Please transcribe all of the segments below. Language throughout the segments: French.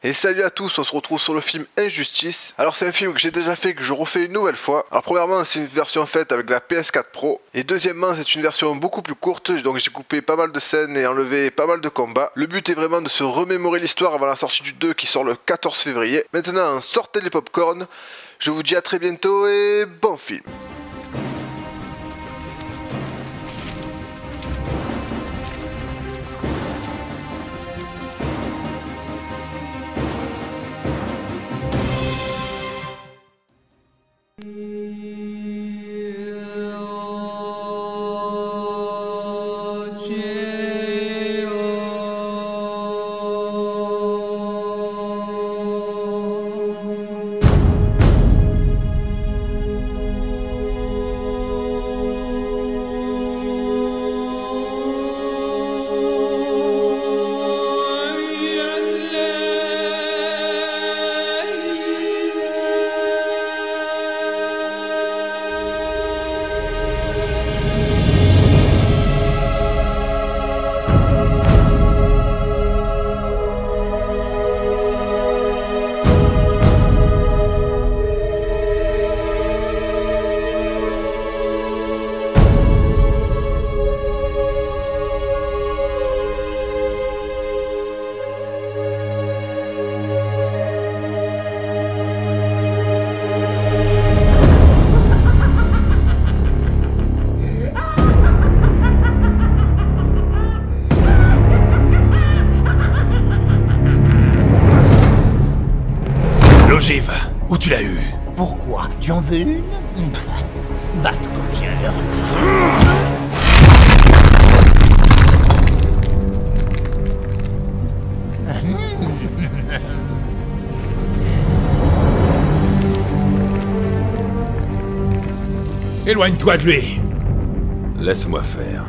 Et salut à tous, on se retrouve sur le film Injustice. Alors c'est un film que j'ai déjà fait, que je refais une nouvelle fois. Alors premièrement c'est une version faite avec la PS4 Pro. Et deuxièmement c'est une version beaucoup plus courte, donc j'ai coupé pas mal de scènes et enlevé pas mal de combats. Le but est vraiment de se remémorer l'histoire avant la sortie du 2 qui sort le 14 février. Maintenant sortez les popcorn, je vous dis à très bientôt et bon film. L'ogive, où tu l'as eu? Pourquoi? Tu en veux une? Batte copieur. Éloigne-toi de lui. Laisse-moi faire.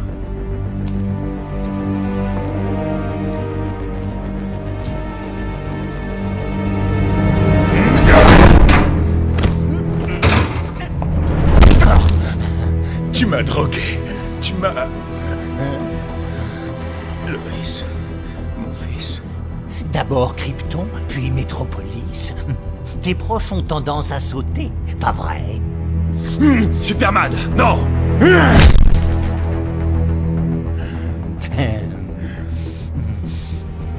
Tu m'as drogué. Tu m'as... Loïs, mon fils. D'abord Krypton, puis Métropolis. Tes proches ont tendance à sauter, pas vrai? Superman, non!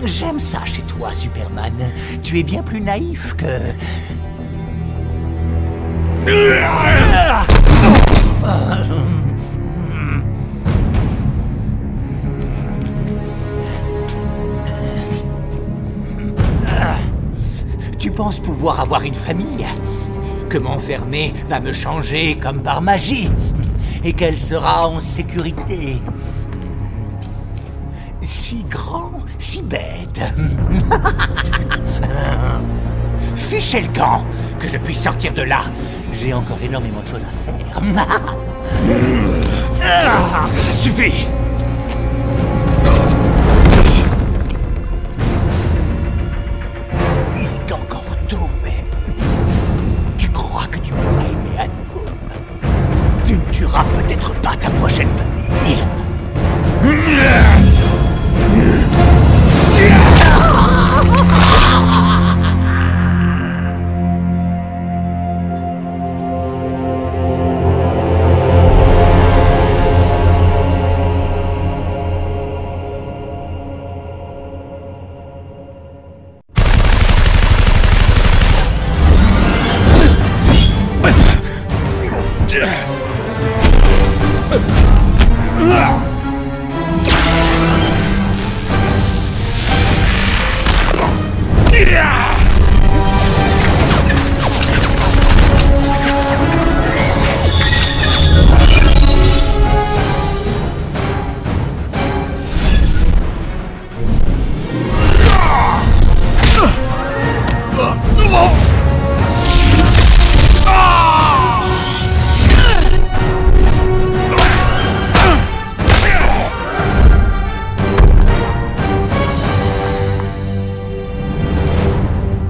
J'aime ça chez toi, Superman. Tu es bien plus naïf que... Tu penses pouvoir avoir une famille? Que m'enfermer va me changer comme par magie, et qu'elle sera en sécurité. Si grand, si bête. Fichez le camp, que je puisse sortir de là. J'ai encore énormément de choses à faire. Ça suffit! Il est encore tôt, mais... Tu crois que tu pourras aimer à nouveau? Tu ne tueras peut-être pas ta prochaine famille.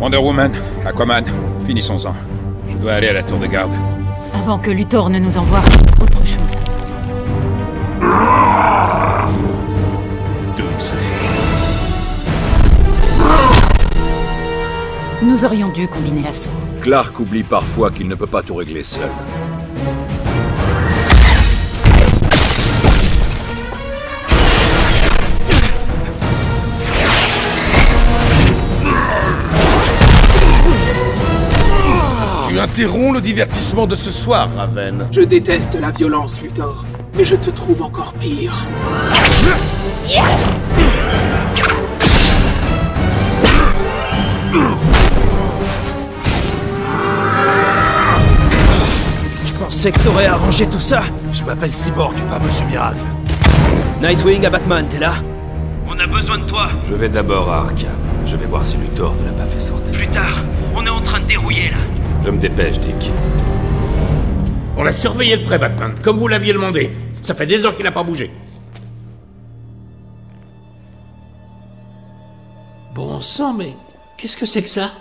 Wonder Woman, Aquaman, finissons-en. Je dois aller à la tour de garde. Avant que Luthor ne nous envoie autre chose. Doomsday. Nous aurions dû combiner l'assaut. Clark oublie parfois qu'il ne peut pas tout régler seul. Tu interromps le divertissement de ce soir, Raven. Je déteste la violence, Luthor, mais je te trouve encore pire. Je pensais que t'aurais arrangé tout ça. Je m'appelle Cyborg, pas Monsieur Miracle. Nightwing à Batman, t'es là? On a besoin de toi. Je vais d'abord à Arkham. Je vais voir si Luthor ne l'a pas fait sortir. Plus tard, on est en train de dérouiller là. Je me dépêche, Dick. On l'a surveillé de près, Batman, comme vous l'aviez demandé. Ça fait des heures qu'il n'a pas bougé. Bon sang, mais qu'est-ce que c'est que ça?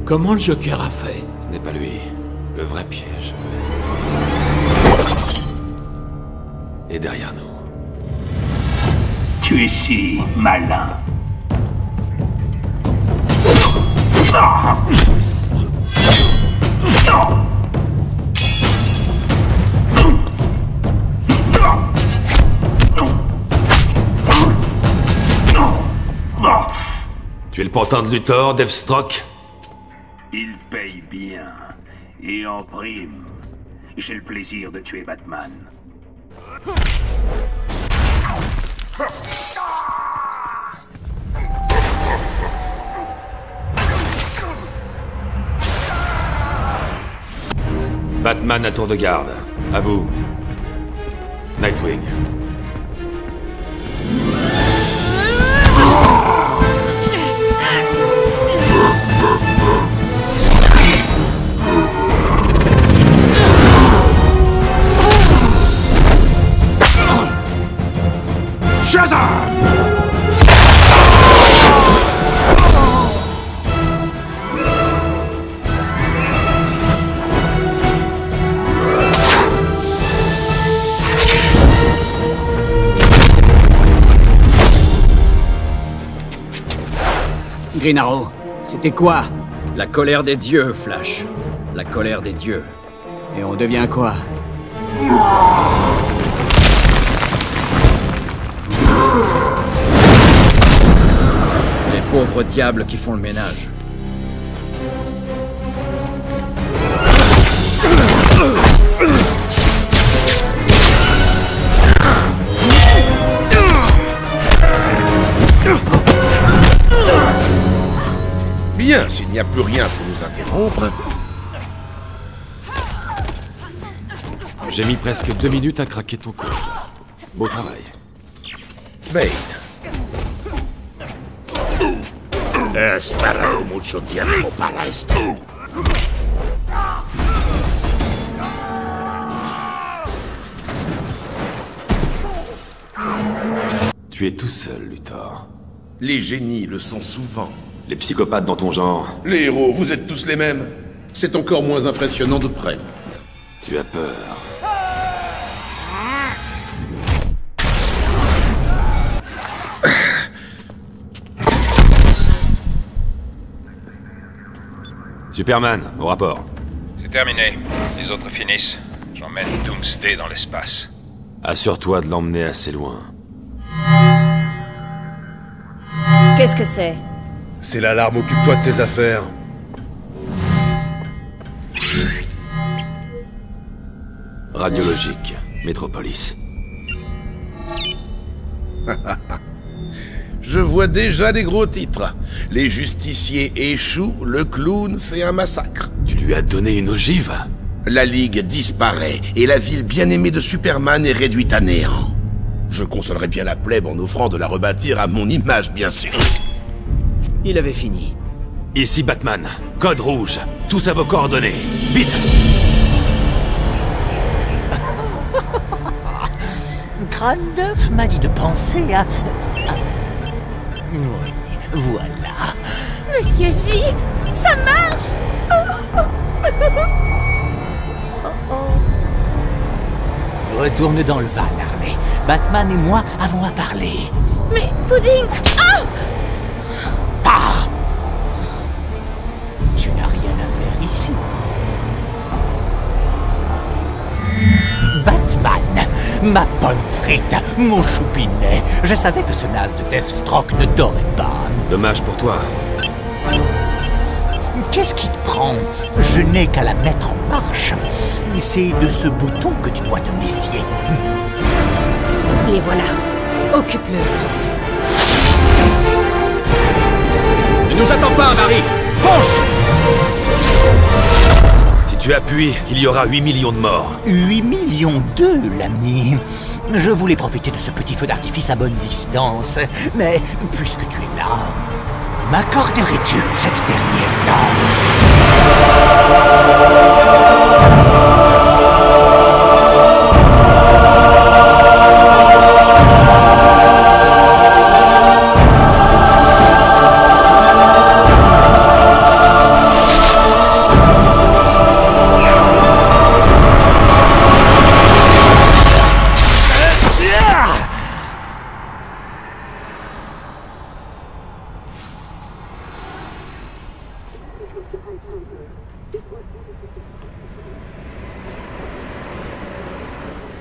Comment le Joker a fait? Ce n'est pas lui. Le vrai piège est derrière nous. Tu es si malin. Tu es le pantin de Luthor, Deathstroke? Il paye bien. Et en prime, j'ai le plaisir de tuer Batman. Batman à tour de garde. À vous. Nightwing. Green Arrow, c'était quoi? La colère des dieux, Flash. La colère des dieux. Et on devient quoi? Les pauvres diables qui font le ménage. Bien, s'il n'y a plus rien pour nous interrompre. J'ai mis presque 2 minutes à craquer ton code. Beau travail. Bane. Espero mucho tiempo para esto. Tu es tout seul, Luthor. Les génies le sont souvent. Les psychopathes dans ton genre, Les héros, vous êtes tous les mêmes. C'est encore moins impressionnant de près. tu as peur. Superman, au rapport. C'est terminé. Les autres finissent. J'emmène Doomsday dans l'espace. Assure-toi de l'emmener assez loin. Qu'est-ce que c'est? C'est l'alarme, occupe-toi de tes affaires. Radiologique, Métropolis. Je vois déjà les gros titres. Les justiciers échouent, le clown fait un massacre. Tu lui as donné une ogive? La Ligue disparaît et la ville bien-aimée de Superman est réduite à néant. Je consolerais bien la plèbe en offrant de la rebâtir à mon image, bien sûr. Il avait fini. Ici Batman, code rouge, tous à vos coordonnées, vite! Crâne d'œuf m'a dit de penser à... Oui, voilà. Monsieur J, ça marche! Oh, oh. Retourne dans le van, Harley. Batman et moi avons à parler. Mais, Pudding... Ah! Pars! Tu n'as rien à faire ici. Batman, ma bonne frite, mon choupinet. Je savais que ce naze de Deathstroke ne t'aurait pas. Dommage pour toi. Qu'est-ce qui te prend? Je n'ai qu'à la mettre en marche. C'est de ce bouton que tu dois te méfier. Les voilà. Occupe-le, Ross. Ne nous attends pas, Marie! Fonce! Si tu appuies, il y aura 8 millions de morts. 8 millions d'eux, l'ami. Je voulais profiter de ce petit feu d'artifice à bonne distance, mais puisque tu es là, m'accorderais-tu cette dernière danse?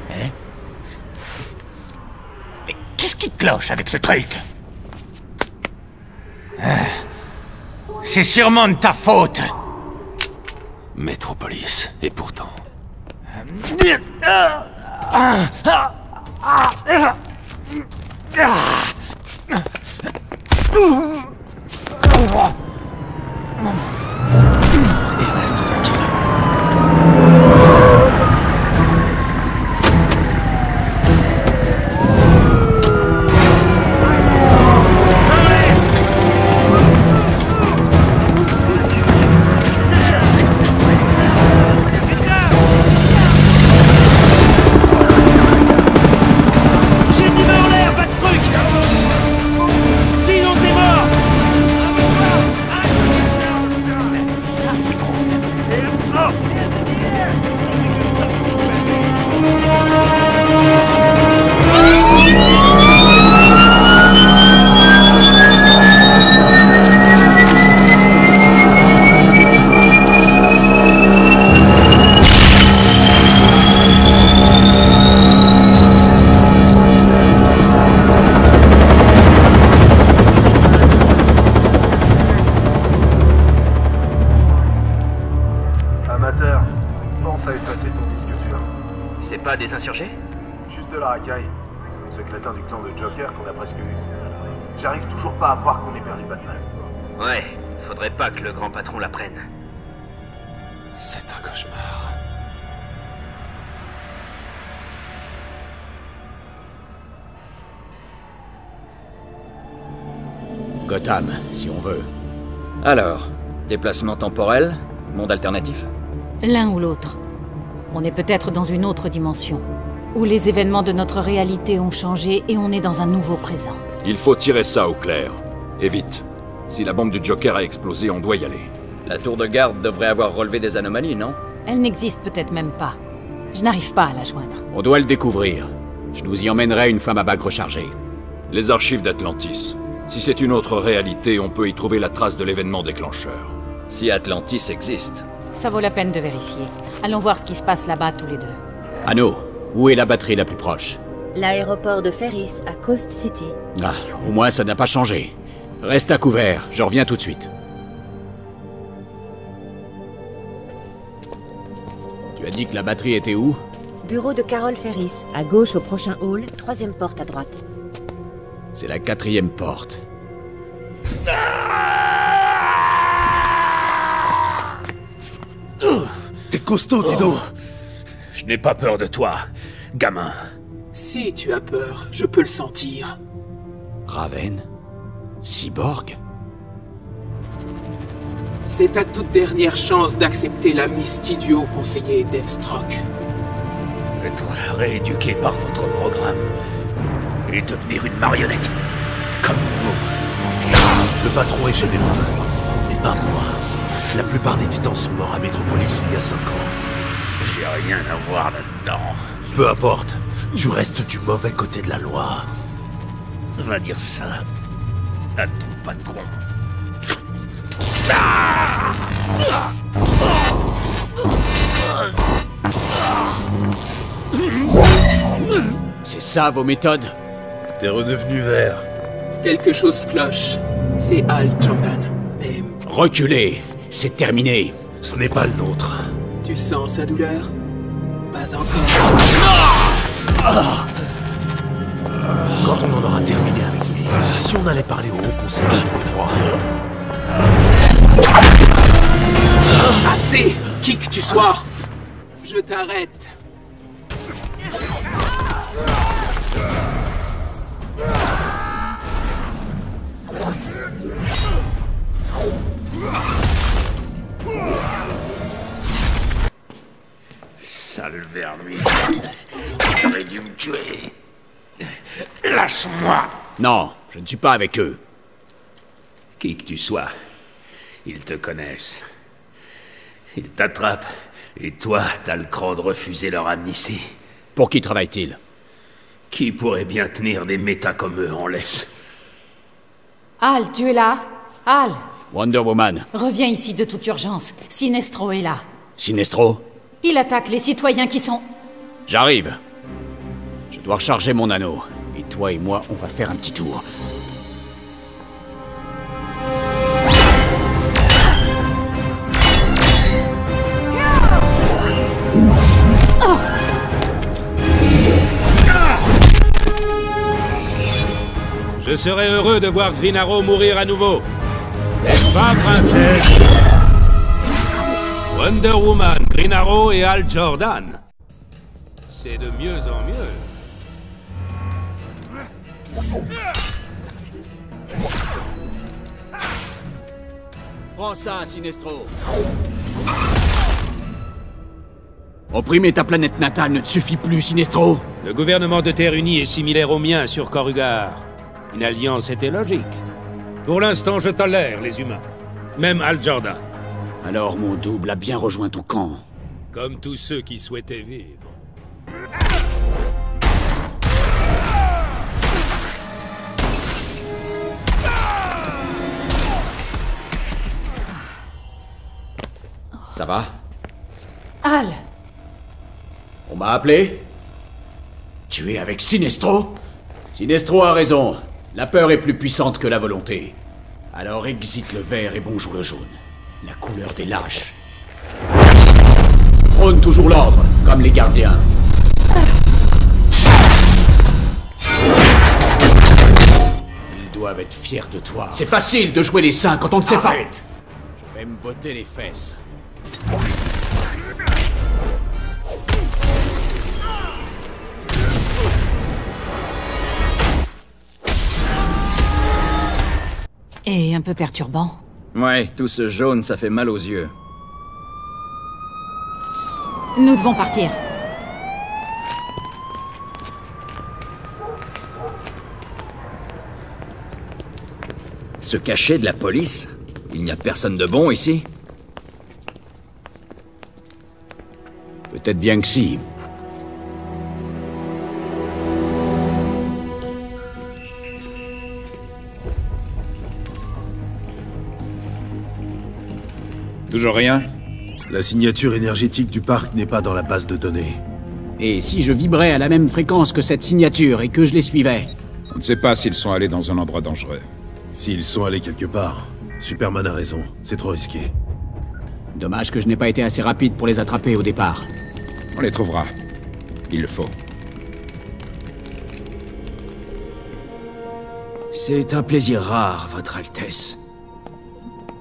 Hein? Mais qu'est-ce qui cloche avec ce truc? C'est sûrement de ta faute. Métropolis, et pourtant... Et reste tranquille. Pense à effacer ton disque dur. C'est pas des insurgés? Juste de la racaille. Ce crétin du clan de Joker qu'on a presque vu. J'arrive toujours pas à croire qu'on ait perdu Batman. Ouais, faudrait pas que le grand patron la prenne. C'est un cauchemar. Gotham, si on veut. Alors, déplacement temporel, monde alternatif? L'un ou l'autre. On est peut-être dans une autre dimension, où les événements de notre réalité ont changé et on est dans un nouveau présent. Il faut tirer ça au clair. Et vite. Si la bombe du Joker a explosé, on doit y aller. La tour de garde devrait avoir relevé des anomalies, non? Elle n'existe peut-être même pas. Je n'arrive pas à la joindre. On doit le découvrir. Je nous y emmènerai une fois ma bague rechargée. Les archives d'Atlantis. Si c'est une autre réalité, on peut y trouver la trace de l'événement déclencheur. Si Atlantis existe. Ça vaut la peine de vérifier. Allons voir ce qui se passe là-bas tous les deux. Anno, où est la batterie la plus proche? L'aéroport de Ferris, à Coast City. Ah, au moins ça n'a pas changé. Reste à couvert, je reviens tout de suite. Tu as dit que la batterie était où? Bureau de Carol Ferris, à gauche au prochain hall, 3e porte à droite. C'est la 4e porte. T'es costaud, dis donc. Je n'ai pas peur de toi, gamin. Si tu as peur, je peux le sentir. Raven? Cyborg? C'est ta toute dernière chance d'accepter l'amnistie du haut conseiller Deathstroke. Être rééduqué par votre programme et devenir une marionnette, comme vous. Le patron est généreux, mais pas moi. La plupart des titans sont morts à Metropolis il y a 5 ans. J'ai rien à voir là-dedans. Peu importe, tu restes du mauvais côté de la loi. Va dire ça à ton patron. C'est ça vos méthodes? T'es redevenu vert. Quelque chose cloche. C'est Hal Jordan. Mais Reculez, c'est terminé. Ce n'est pas le nôtre. tu sens sa douleur? Pas encore. Quand on en aura terminé avec lui, si on allait parler au Haut Conseil de tous les trois. Assez! Qui que tu sois! Je t'arrête! Sale vermine. T'aurais dû me tuer. Lâche-moi! Non, je ne suis pas avec eux. Qui que tu sois, ils te connaissent. Ils t'attrapent, et toi, t'as le cran de refuser leur amnistie. Pour qui travaille-t-il? Qui pourrait bien tenir des métas comme eux en laisse? Hal, tu es là? Hal! Wonder Woman. Reviens ici de toute urgence. Sinestro est là. Sinestro? Il attaque les citoyens qui sont... J'arrive. Je dois recharger mon anneau. Et toi et moi, on va faire un petit tour. Je serais heureux de voir Green Arrow mourir à nouveau. N'est-ce pas, princesse? Wonder Woman, Green Arrow et Hal Jordan. C'est de mieux en mieux. Prends ça, Sinestro. Opprimer ta planète natale ne te suffit plus, Sinestro. Le gouvernement de Terre Unie est similaire au mien sur Corrugar. Une alliance était logique. Pour l'instant, je tolère les humains. Même Hal Jordan. Alors mon double a bien rejoint ton camp. Comme tous ceux qui souhaitaient vivre. Ça va? Hal! On m'a appelé? Tu es avec Sinestro? Sinestro a raison. La peur est plus puissante que la volonté. Alors exite le vert et bonjour le jaune. La couleur des lâches. Prône toujours l'ordre, comme les gardiens. Ils doivent être fiers de toi. C'est facile de jouer les saints quand on ne sait pas. Arrête. Je vais me botter les fesses. Et un peu perturbant. Ouais, tout ce jaune, ça fait mal aux yeux. Nous devons partir. Se cacher de la police? Il n'y a personne de bon ici? Peut-être bien que si. Toujours rien? La signature énergétique du parc n'est pas dans la base de données. Et si je vibrais à la même fréquence que cette signature et que je les suivais? On ne sait pas s'ils sont allés dans un endroit dangereux. S'ils sont allés quelque part, Superman a raison, c'est trop risqué. Dommage que je n'ai pas été assez rapide pour les attraper au départ. On les trouvera. Il le faut. C'est un plaisir rare, Votre Altesse.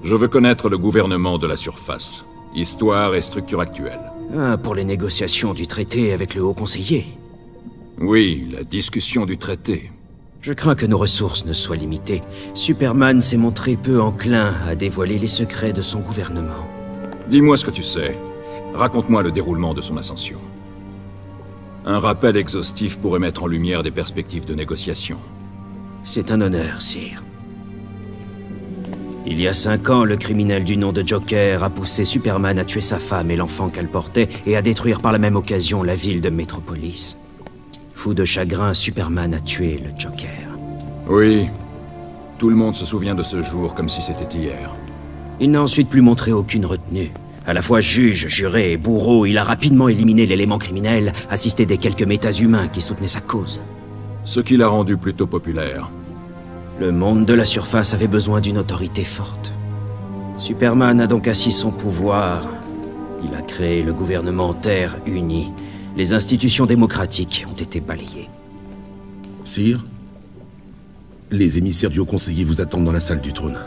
Je veux connaître le gouvernement de la surface. Histoire et structure actuelle. Ah, pour les négociations du traité avec le Haut Conseiller. Oui, la discussion du traité. Je crains que nos ressources ne soient limitées. Superman s'est montré peu enclin à dévoiler les secrets de son gouvernement. Dis-moi ce que tu sais. Raconte-moi le déroulement de son ascension. Un rappel exhaustif pourrait mettre en lumière des perspectives de négociation. C'est un honneur, sire. Il y a 5 ans, le criminel du nom de Joker a poussé Superman à tuer sa femme et l'enfant qu'elle portait et à détruire par la même occasion la ville de Metropolis. Fou de chagrin, Superman a tué le Joker. Oui. Tout le monde se souvient de ce jour comme si c'était hier. Il n'a ensuite plus montré aucune retenue. À la fois juge, juré et bourreau, il a rapidement éliminé l'élément criminel, assisté des quelques méta-humains qui soutenaient sa cause. Ce qui l'a rendu plutôt populaire. Le monde de la surface avait besoin d'une autorité forte. Superman a donc assis son pouvoir. Il a créé le gouvernement Terre uni. Les institutions démocratiques ont été balayées. Sire, les émissaires du Haut Conseiller vous attendent dans la salle du trône.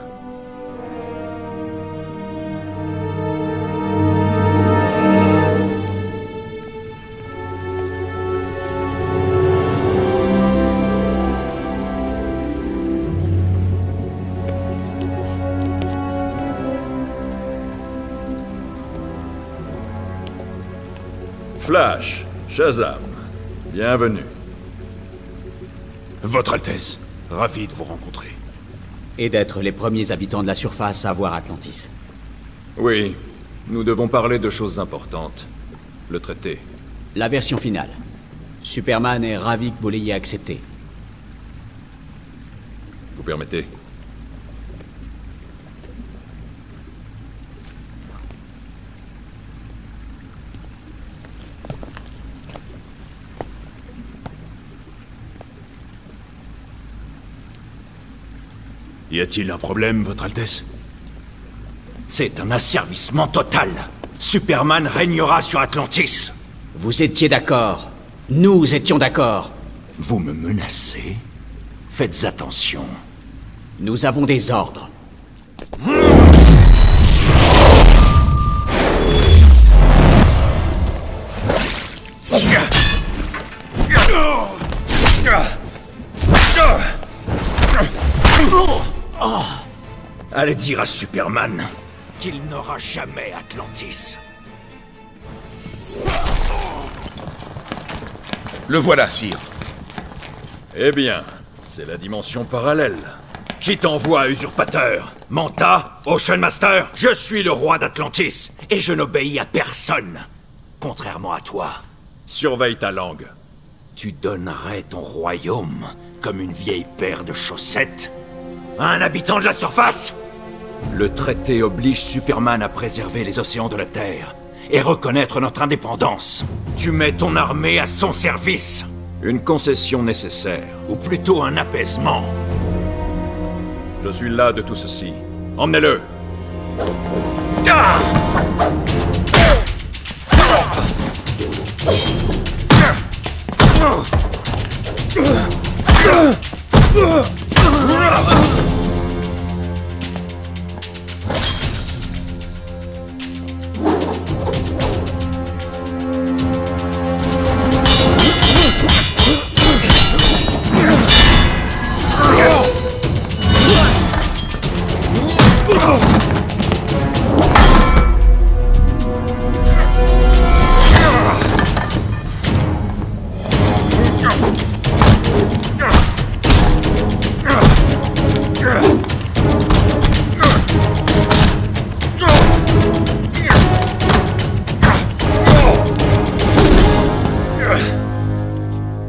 Flash, Shazam, bienvenue. Votre Altesse, ravi de vous rencontrer. Et d'être les premiers habitants de la surface à voir Atlantis. Oui, nous devons parler de choses importantes. Le traité. La version finale. Superman est ravi que vous l'ayez accepté. Vous permettez? Y a-t-il un problème, Votre Altesse? C'est un asservissement total. Superman régnera sur Atlantis. Vous étiez d'accord. Nous étions d'accord. Vous me menacez? Faites attention. Nous avons des ordres. Allez dire à Superman qu'il n'aura jamais Atlantis. Le voilà, sire. Eh bien, c'est la dimension parallèle. Qui t'envoie, usurpateur? Manta, Ocean Master, je suis le roi d'Atlantis, et je n'obéis à personne. Contrairement à toi. Surveille ta langue. Tu donnerais ton royaume comme une vieille paire de chaussettes à un habitant de la surface? Le traité oblige Superman à préserver les océans de la Terre et reconnaître notre indépendance. Tu mets ton armée à son service. Une concession nécessaire. Ou plutôt un apaisement. Je suis là de tout ceci. Emmenez-le.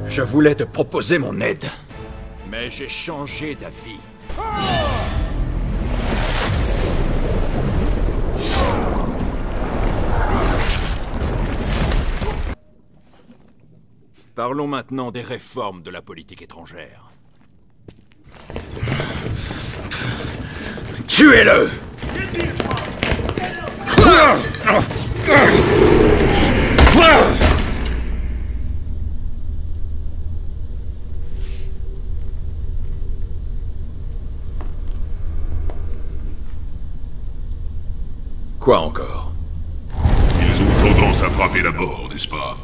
Je voulais te proposer mon aide, mais j'ai changé d'avis. Parlons maintenant des réformes de la politique étrangère. Tuez-le! Quoi encore? Ils ont tendance à frapper d'abord, n'est-ce pas?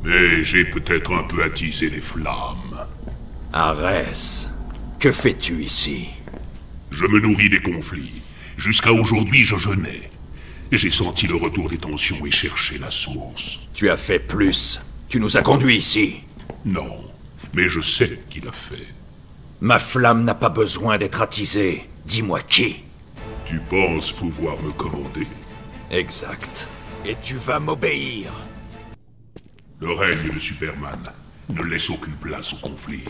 Mais j'ai peut-être un peu attisé les flammes. Arès, que fais-tu ici? Je me nourris des conflits. Jusqu'à aujourd'hui, je jeûnais. J'ai senti le retour des tensions et cherché la source. Tu as fait plus. Tu nous as conduits ici. Non, mais je sais qui l'a fait. Ma flamme n'a pas besoin d'être attisée. Dis-moi qui. Tu penses pouvoir me commander? Exact. Et tu vas m'obéir. Le règne de Superman ne laisse aucune place au conflit.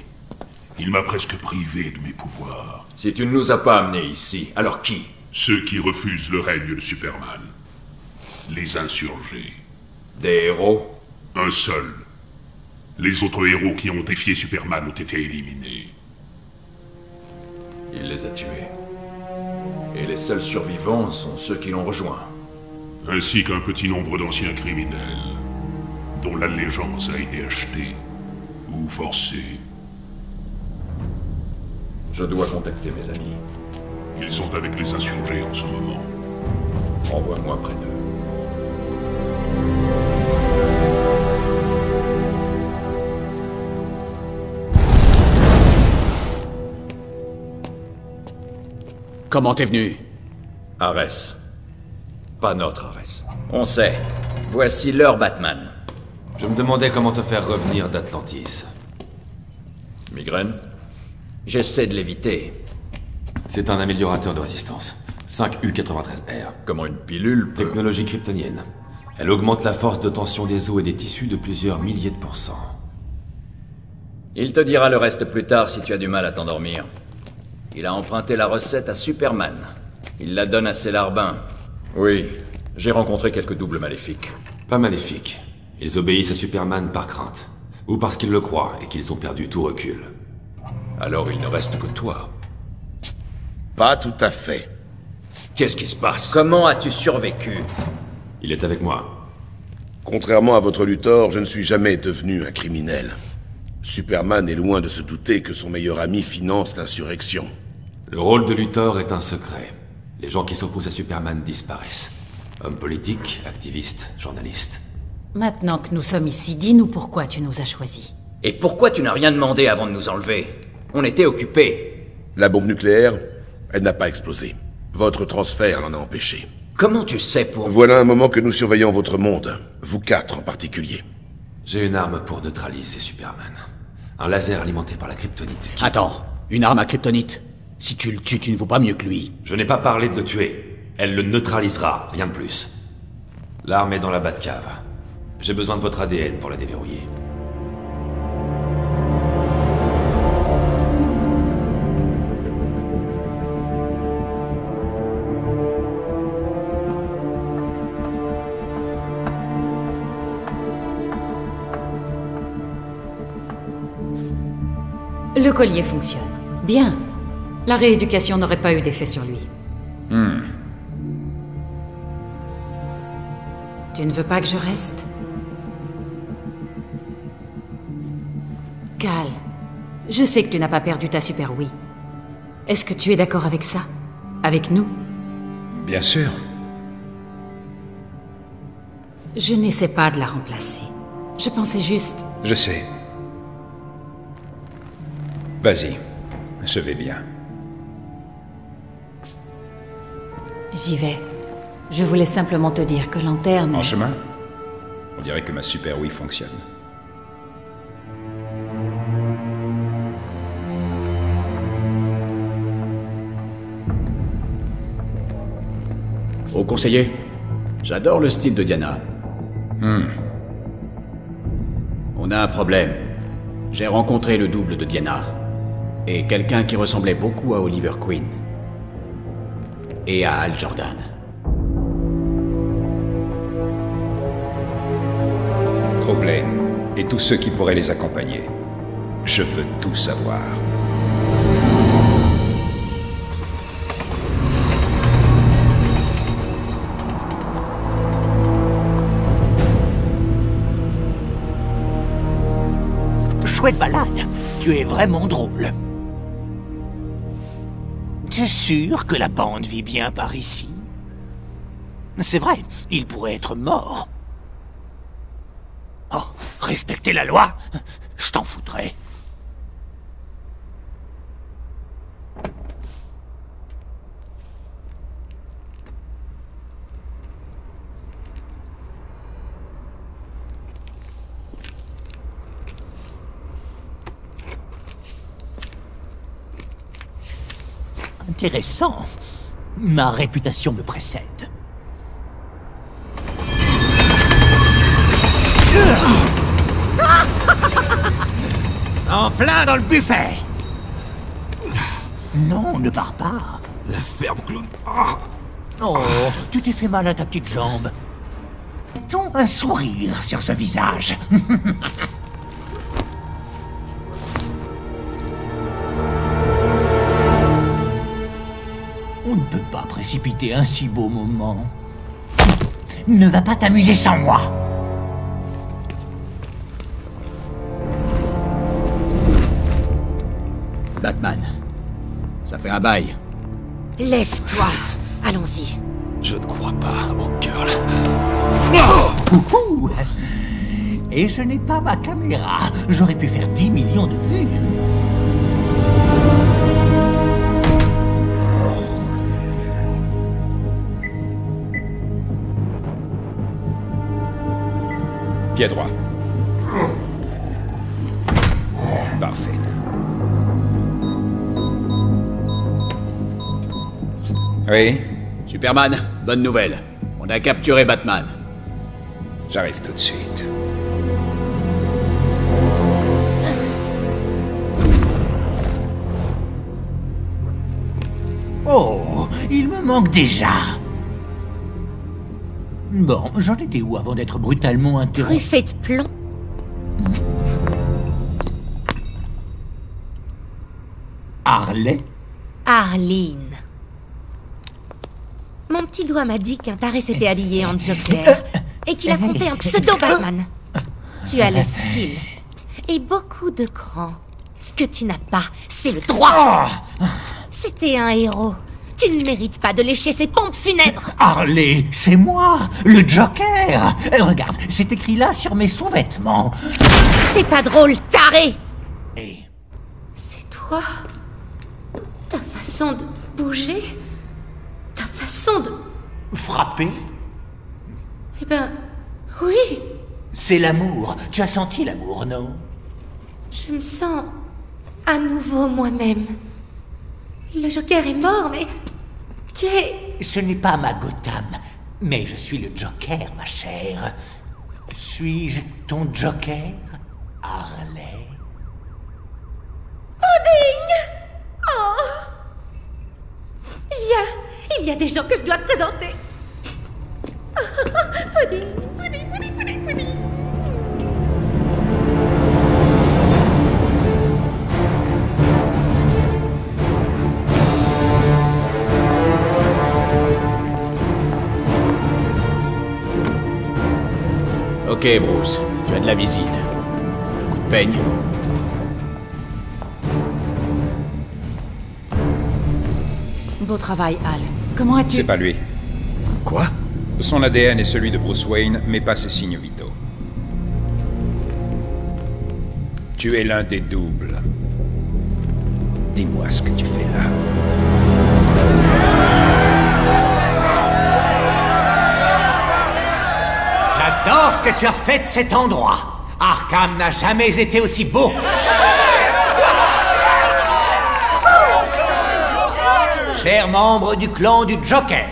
Il m'a presque privé de mes pouvoirs. Si tu ne nous as pas amenés ici, alors qui? Ceux qui refusent le règne de Superman. Les insurgés. Des héros? Un seul. Les autres héros qui ont défié Superman ont été éliminés. Il les a tués. Et les seuls survivants sont ceux qui l'ont rejoint. Ainsi qu'un petit nombre d'anciens criminels, dont l'allégeance a été achetée ou forcée. Je dois contacter mes amis. Ils sont avec les insurgés en ce moment. Envoie-moi près d'eux. Comment t'es venu? Arès. Pas notre Arès. On sait. Voici leur Batman. Je me demandais comment te faire revenir d'Atlantis. Migraine? J'essaie de l'éviter. C'est un améliorateur de résistance. 5U93R. Comment une pilule peut... Technologie kryptonienne. Elle augmente la force de tension des os et des tissus de plusieurs milliers de pourcents. Il te dira le reste plus tard si tu as du mal à t'endormir. Il a emprunté la recette à Superman. Il la donne à ses larbins. Oui, j'ai rencontré quelques doubles maléfiques. Pas maléfiques. Ils obéissent à Superman par crainte. Ou parce qu'ils le croient et qu'ils ont perdu tout recul. Alors il ne reste que toi. Pas tout à fait. Qu'est-ce qui se passe? Comment as-tu survécu? Il est avec moi. Contrairement à votre Luthor, je ne suis jamais devenu un criminel. Superman est loin de se douter que son meilleur ami finance l'insurrection. Le rôle de Luthor est un secret. Les gens qui s'opposent à Superman disparaissent. Hommes politiques, activistes, journalistes. Maintenant que nous sommes ici, dis-nous pourquoi tu nous as choisis. Et pourquoi tu n'as rien demandé avant de nous enlever? On était occupés. La bombe nucléaire, elle n'a pas explosé. Votre transfert l'en a empêché. Comment tu sais pour... Voilà un moment que nous surveillons votre monde. Vous quatre en particulier. J'ai une arme pour neutraliser Superman. Un laser alimenté par la kryptonite. Attends, une arme à kryptonite? Si tu le tues, tu ne vaux pas mieux que lui. Je n'ai pas parlé de le tuer. Elle le neutralisera, rien de plus. L'arme est dans la Batcave. J'ai besoin de votre ADN pour la déverrouiller. Le collier fonctionne. Bien. La rééducation n'aurait pas eu d'effet sur lui. Tu ne veux pas que je reste? Cal, je sais que tu n'as pas perdu ta Super Wii. Est-ce que tu es d'accord avec ça? Avec nous? Bien sûr. Je n'essaie pas de la remplacer. Je pensais juste... Je sais. Vas-y, je vais bien. J'y vais. Je voulais simplement te dire que Lanterne... En chemin? On dirait que ma Super Wii fonctionne. Au conseiller, j'adore le style de Diana. On a un problème. J'ai rencontré le double de Diana. Et quelqu'un qui ressemblait beaucoup à Oliver Queen. Et à Hal Jordan. Trouve-les, et tous ceux qui pourraient les accompagner. Je veux tout savoir. Chouette balade. Tu es vraiment drôle. T'es sûr que la bande vit bien par ici? C'est vrai, il pourrait être mort. Oh, respecter la loi? Je t'en foutrais. intéressant. Ma réputation me précède. En plein dans le buffet. Non, ne pars pas. La ferme, Claude. Oh, tu t'es fait mal à ta petite jambe. Mettons un sourire sur ce visage. On ne peut pas précipiter un si beau moment. Ne va pas t'amuser sans moi. Batman, ça fait un bail. Lève-toi. Allons-y. Je ne crois pas au cœur, là. Ouhou. Et je n'ai pas ma caméra. J'aurais pu faire 10 millions de vues. Pied droit. Parfait. Oui? Superman, bonne nouvelle. On a capturé Batman. J'arrive tout de suite. Oh, il me manque déjà. Bon, j'en étais où avant d'être brutalement interrompu? Truffé de plomb. Harley? Arline. Mon petit doigt m'a dit qu'un taré s'était habillé en Joker et qu'il affrontait un pseudo-Batman. Tu as le style et beaucoup de cran. Ce que tu n'as pas, c'est le droit. C'était un héros. Tu ne mérites pas de lécher ses pompes funèbres. Harley, c'est moi, le Joker. Regarde, c'est écrit là sur mes sous-vêtements. C'est pas drôle, taré. C'est toi. Ta façon de bouger. Ta façon de... Frapper? Eh ben, oui. C'est l'amour. Tu as senti l'amour, non? Je me sens à nouveau moi-même. Le Joker est mort, mais tu es... Ce n'est pas ma Gotham, mais je suis le Joker, ma chère. Suis-je ton Joker, Harley? Pudding! Oh! Il y a des gens que je dois te présenter. Pudding, pudding, pudding, pudding, pudding. Ok, Bruce, tu as de la visite. Un coup de peigne. Beau travail, Al. Comment as-tu... C'est pas lui. Quoi? Son ADN est celui de Bruce Wayne, mais pas ses signes vitaux. Tu es l'un des doubles. Dis-moi ce que tu fais là. J'adore ce que tu as fait de cet endroit. Arkham n'a jamais été aussi beau. Chers membres du clan du Joker,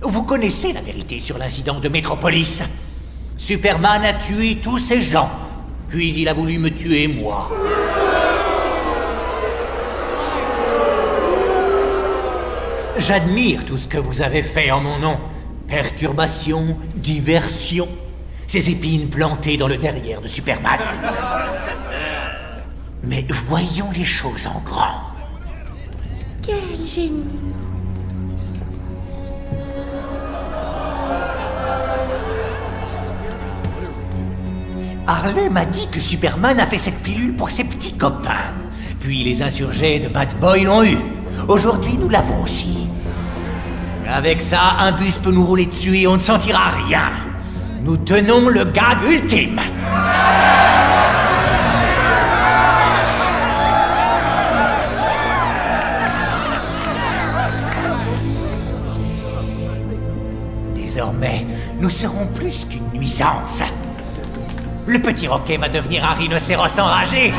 vous connaissez la vérité sur l'incident de Metropolis. Superman a tué tous ces gens, puis il a voulu me tuer moi. J'admire tout ce que vous avez fait en mon nom. Perturbation, diversion, ces épines plantées dans le derrière de Superman. Mais voyons les choses en grand. Quel génie. Harley m'a dit que Superman a fait cette pilule pour ses petits copains. Puis les insurgés de Bad Boy l'ont eu. Aujourd'hui, nous l'avons aussi. Avec ça, un bus peut nous rouler dessus et on ne sentira rien. Nous tenons le gag ultime. Désormais, nous serons plus qu'une nuisance. Le petit Rocket va devenir un rhinocéros enragé.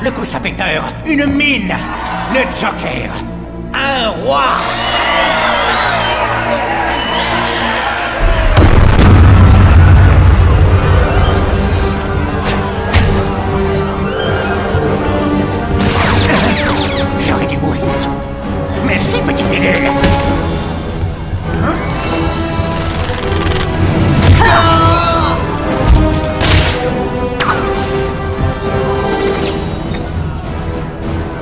Le coup sapéteur, une mine. Le Joker, un roi. J'aurais dû mourir. Merci, petite pilule.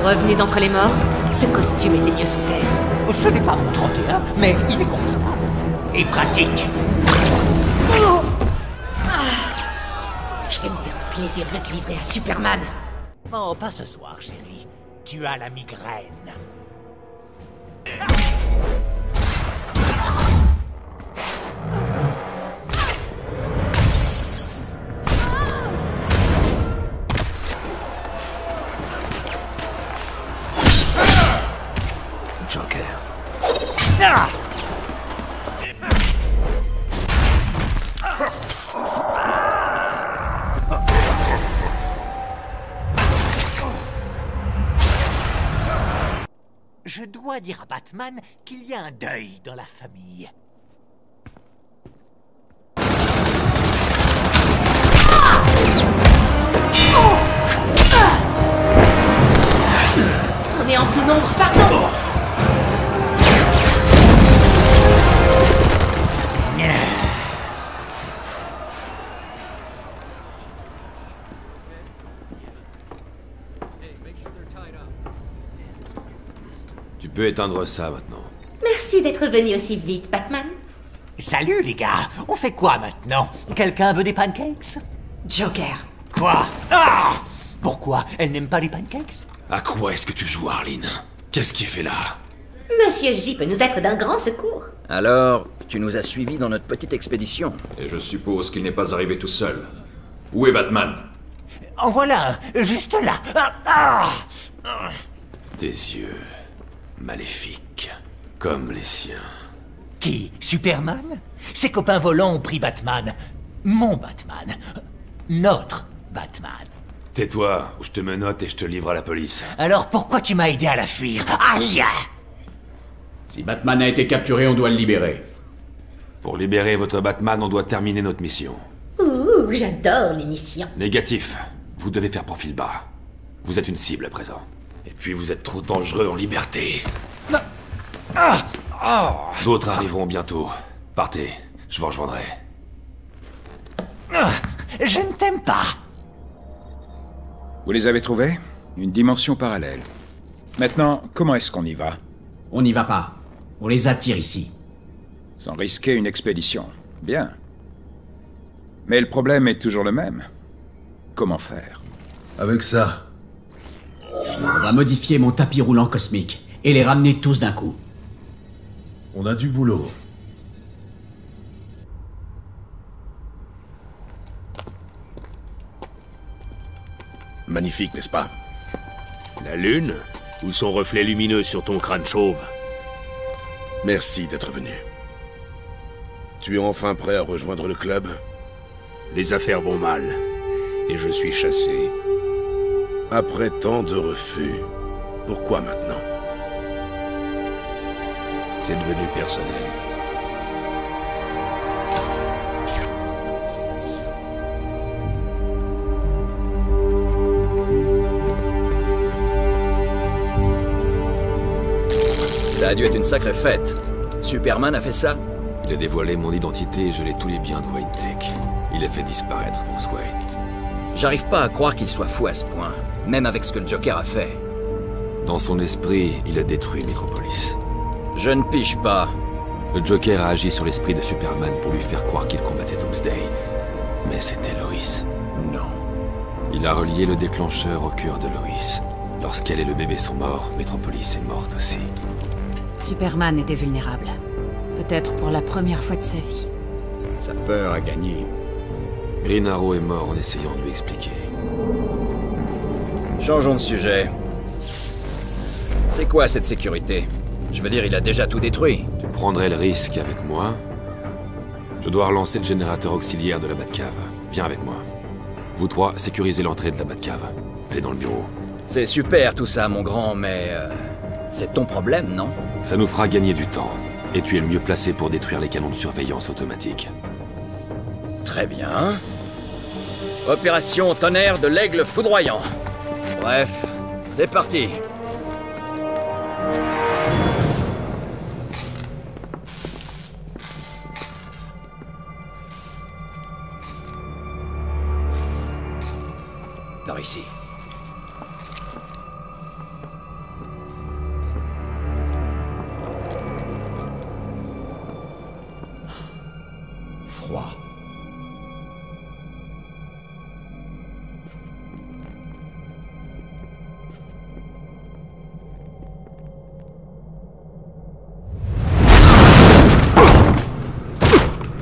Revenu d'entre les morts, ce costume était mieux sous terre. Ce n'est pas mon 31, mais il est confortable. Et pratique. Oh je vais me faire le plaisir de te livrer à Superman. Oh, pas ce soir, chérie. Tu as la migraine. Joker. Ah! Je dois dire à Batman qu'il y a un deuil dans la famille. On est en sous-nombre, pardon. Tu peux éteindre ça maintenant. Merci d'être venu aussi vite, Batman. Salut les gars, on fait quoi maintenant? Quelqu'un veut des pancakes? Joker. Quoi? Ah! Pourquoi? Elle n'aime pas les pancakes? À quoi est-ce que tu joues, Arline? Qu'est-ce qu'il fait là? Monsieur J peut nous être d'un grand secours. Alors, tu nous as suivis dans notre petite expédition. Et je suppose qu'il n'est pas arrivé tout seul. Où est Batman? En voilà un, juste là. Tes yeux... maléfiques. Comme les siens. Qui? Superman? Ses copains volants ont pris Batman. Mon Batman. Notre Batman. Tais-toi, ou je te menotte et je te livre à la police. Alors pourquoi tu m'as aidé à la fuir? Aïe! Si Batman a été capturé, on doit le libérer. Pour libérer votre Batman, on doit terminer notre mission. Ouh, j'adore les missions. Négatif. Vous devez faire profil bas. Vous êtes une cible à présent. Et puis vous êtes trop dangereux en liberté. D'autres arriveront bientôt. Partez, je vous rejoindrai. Je ne t'aime pas. Vous les avez trouvés? Une dimension parallèle. Maintenant, comment est-ce qu'on y va? On n'y va pas. On les attire ici. Sans risquer une expédition. Bien. Mais le problème est toujours le même. Comment faire? Avec ça. On va modifier mon tapis roulant cosmique et les ramener tous d'un coup. On a du boulot. Magnifique, n'est-ce pas? La lune? Ou son reflet lumineux sur ton crâne chauve? Merci d'être venu. Tu es enfin prêt à rejoindre le club? Les affaires vont mal, et je suis chassé. Après tant de refus, pourquoi maintenant? C'est devenu personnel. Ça a dû être une sacrée fête. Superman a fait ça? Il a dévoilé mon identité et gelé tous les biens de Wayne Tech. Il a fait disparaître Bruce Wayne. J'arrive pas à croire qu'il soit fou à ce point, même avec ce que le Joker a fait. Dans son esprit, il a détruit Metropolis. Je ne pige pas. Le Joker a agi sur l'esprit de Superman pour lui faire croire qu'il combattait Doomsday. Mais c'était Lois. Non. Il a relié le déclencheur au cœur de Lois. Lorsqu'elle et le bébé sont morts, Metropolis est morte aussi. Superman était vulnérable. Peut-être pour la première fois de sa vie. Sa peur a gagné. Green Arrow est mort en essayant de lui expliquer. Changeons de sujet. C'est quoi cette sécurité? Je veux dire, il a déjà tout détruit. Tu prendrais le risque avec moi? Je dois relancer le générateur auxiliaire de la Batcave. Viens avec moi. Vous trois, sécurisez l'entrée de la Batcave. Elle est dans le bureau. C'est super tout ça, mon grand, mais... C'est ton problème, non? Ça nous fera gagner du temps. Et tu es le mieux placé pour détruire les canons de surveillance automatique. Très bien. Opération Tonnerre de l'Aigle Foudroyant. Bref, c'est parti. Par ici. Froid.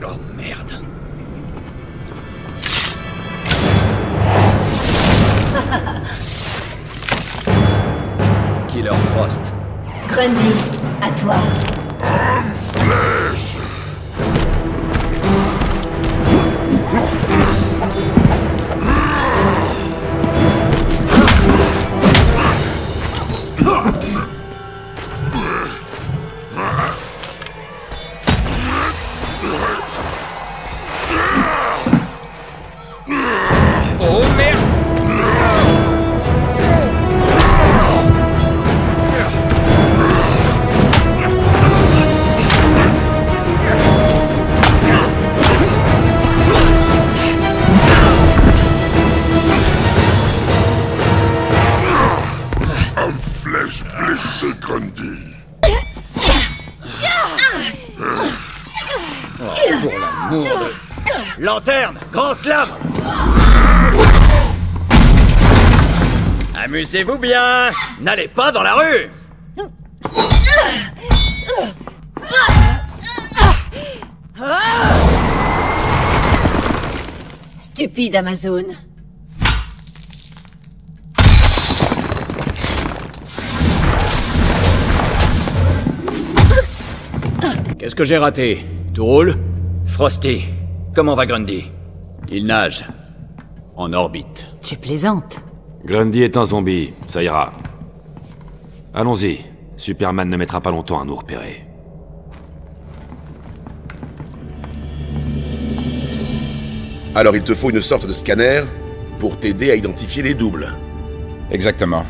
Oh merde. Killer Frost. Grundy, à toi. Oh merde! Un flèche blessé, Grundy. Oh, pour l'amour de... Lanterne! Grand slam! Amusez-vous bien! N'allez pas dans la rue! Stupide Amazon. Qu'est-ce que j'ai raté? Tout roule? Frosty, comment va Grundy? Il nage. En orbite. Tu plaisantes. Grundy est un zombie, ça ira. Allons-y. Superman ne mettra pas longtemps à nous repérer. Alors il te faut une sorte de scanner pour t'aider à identifier les doubles. Exactement.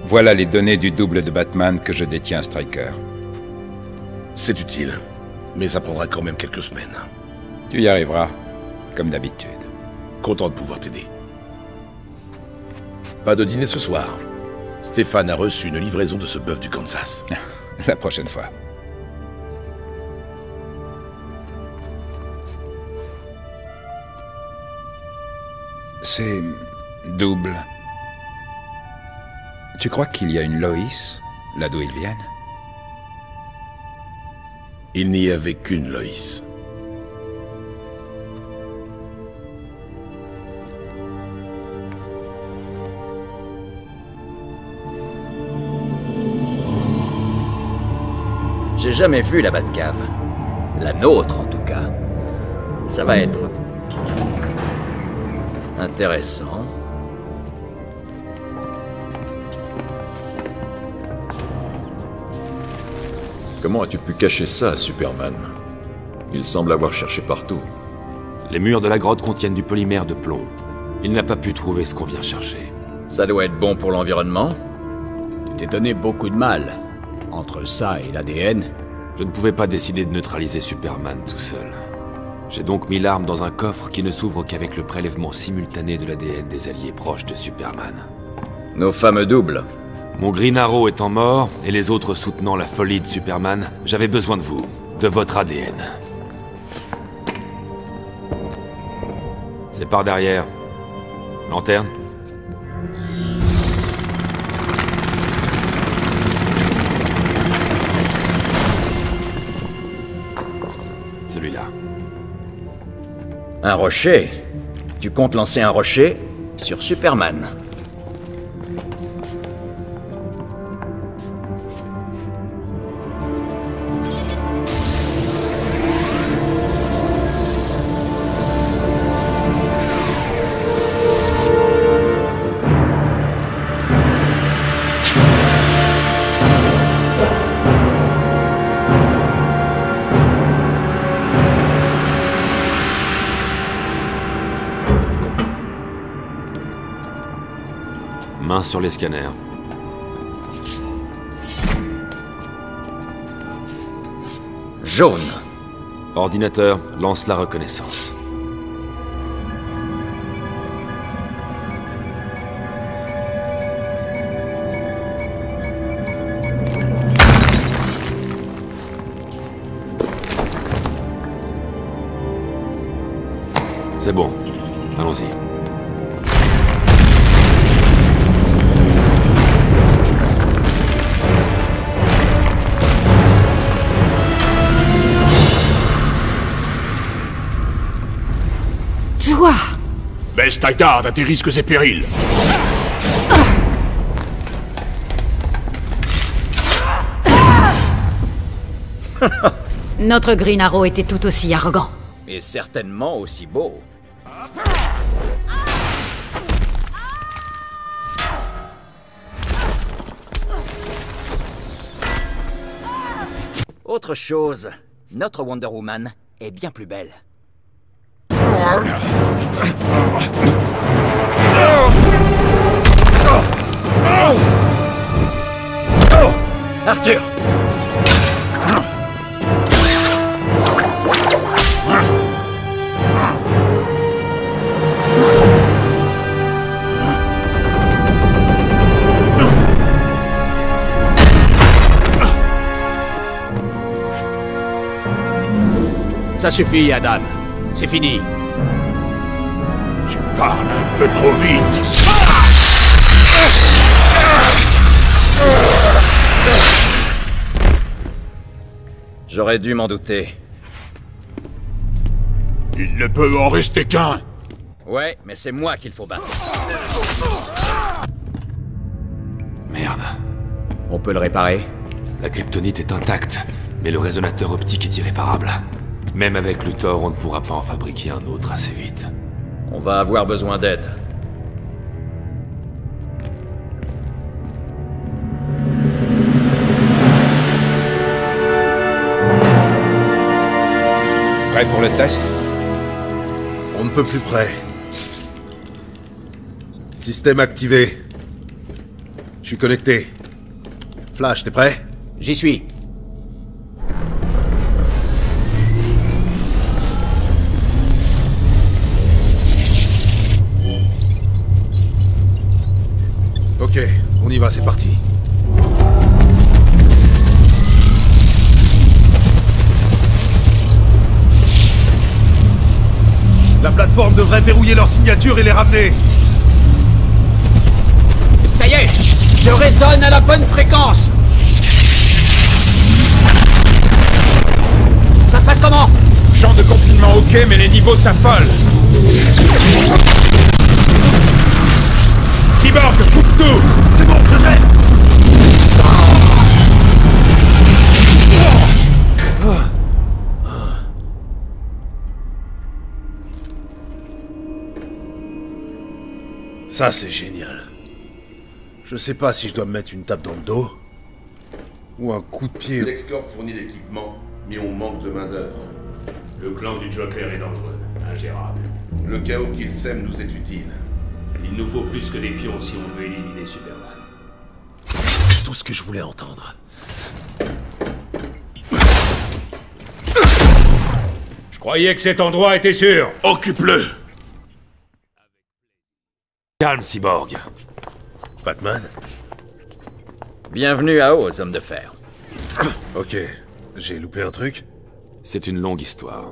Voilà les données du double de Batman que je détiens, Stryker. C'est utile, mais ça prendra quand même quelques semaines. Tu y arriveras, comme d'habitude. Content de pouvoir t'aider. Pas de dîner ce soir. Stéphane a reçu une livraison de ce bœuf du Kansas. La prochaine fois. C'est... double. Tu crois qu'il y a une Lois, là d'où ils viennent? Il n'y avait qu'une Lois. J'ai jamais vu la Batcave. La nôtre, en tout cas. Ça va être... intéressant. Comment as-tu pu cacher ça à Superman? Il semble avoir cherché partout. Les murs de la grotte contiennent du polymère de plomb. Il n'a pas pu trouver ce qu'on vient chercher. Ça doit être bon pour l'environnement. Tu t'es donné beaucoup de mal. Entre ça et l'ADN... Je ne pouvais pas décider de neutraliser Superman tout seul. J'ai donc mis l'arme dans un coffre qui ne s'ouvre qu'avec le prélèvement simultané de l'ADN des alliés proches de Superman. Nos fameux doubles. Mon Green Arrow étant mort, et les autres soutenant la folie de Superman, j'avais besoin de vous, de votre ADN. C'est par derrière. Lanterne ? Celui-là. Un rocher? Tu comptes lancer un rocher sur Superman? Main sur les scanners. Jaune. Ordinateur, lance la reconnaissance. C'est bon. Allons-y. Toi! Baisse ta garde à tes risques et périls. Notre Green Arrow était tout aussi arrogant. Et certainement aussi beau. Autre chose, notre Wonder Woman est bien plus belle. Arthur! Ça suffit, Adam. C'est fini. Tu parles un peu trop vite. J'aurais dû m'en douter. Il ne peut en rester qu'un. Ouais, mais c'est moi qu'il faut battre. Merde. On peut le réparer? La kryptonite est intacte, mais le résonateur optique est irréparable. Même avec Luthor, on ne pourra pas en fabriquer un autre assez vite. On va avoir besoin d'aide. Prêt pour le test? On ne peut plus près. Système activé. Je suis connecté. Flash, t'es prêt? J'y suis. Ok, on y va, c'est parti. La plateforme devrait verrouiller leur signature et les ramener. Ça y est, je résonne à la bonne fréquence. Ça se passe comment? Champ de confinement ok, mais les niveaux s'affolent. Cyborg, coupe tout! C'est bon, je l'ai! Ça, c'est génial. Je sais pas si je dois me mettre une tape dans le dos ou un coup de pied. LexCorp fournit l'équipement, mais on manque de main-d'œuvre. Le clan du Joker est dangereux, ingérable. Le chaos qu'il sème nous est utile. Il nous faut plus que des pions si on veut éliminer Superman. C'est tout ce que je voulais entendre. Je croyais que cet endroit était sûr. Occupe-le! Calme, Cyborg. Batman? Bienvenue à Oz, homme de fer. Ok, j'ai loupé un truc? C'est une longue histoire.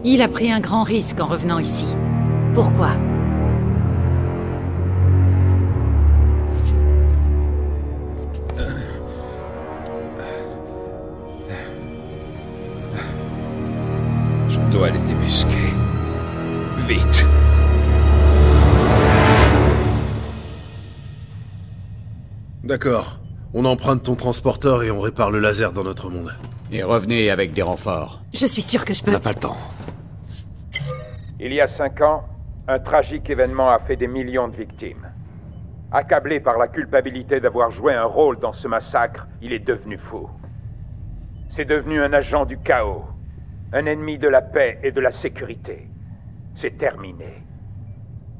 Il a pris un grand risque en revenant ici. Pourquoi? Je dois les débusquer. Vite. D'accord. On emprunte ton transporteur et on répare le laser dans notre monde. Et revenez avec des renforts. Je suis sûr que je peux... On n'a pas le temps. Il y a 5 ans, un tragique événement a fait des millions de victimes. Accablé par la culpabilité d'avoir joué un rôle dans ce massacre, il est devenu fou. C'est devenu un agent du chaos. Un ennemi de la paix et de la sécurité. C'est terminé.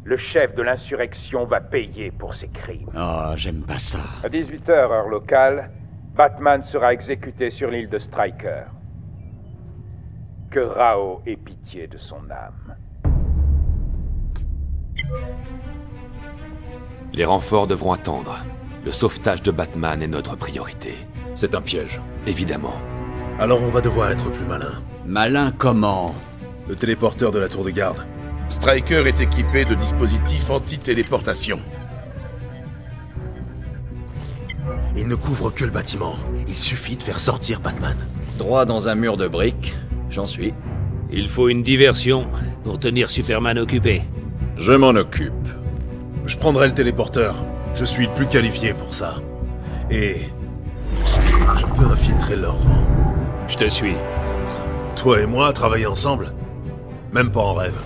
Le chef de l'insurrection va payer pour ses crimes. Oh, j'aime pas ça. À 18h, heure locale, Batman sera exécuté sur l'île de Stryker. Que Rao ait pitié de son âme. Les renforts devront attendre. Le sauvetage de Batman est notre priorité. C'est un piège. Évidemment. Alors on va devoir être plus malin. Malin comment? Le téléporteur de la tour de garde. Stryker est équipé de dispositifs anti-téléportation. Il ne couvre que le bâtiment. Il suffit de faire sortir Batman. Droit dans un mur de briques, j'en suis. Il faut une diversion pour tenir Superman occupé. Je m'en occupe. Je prendrai le téléporteur. Je suis le plus qualifié pour ça. Et... je peux infiltrer leur rang. Je te suis. Toi et moi, travailler ensemble? Même pas en rêve.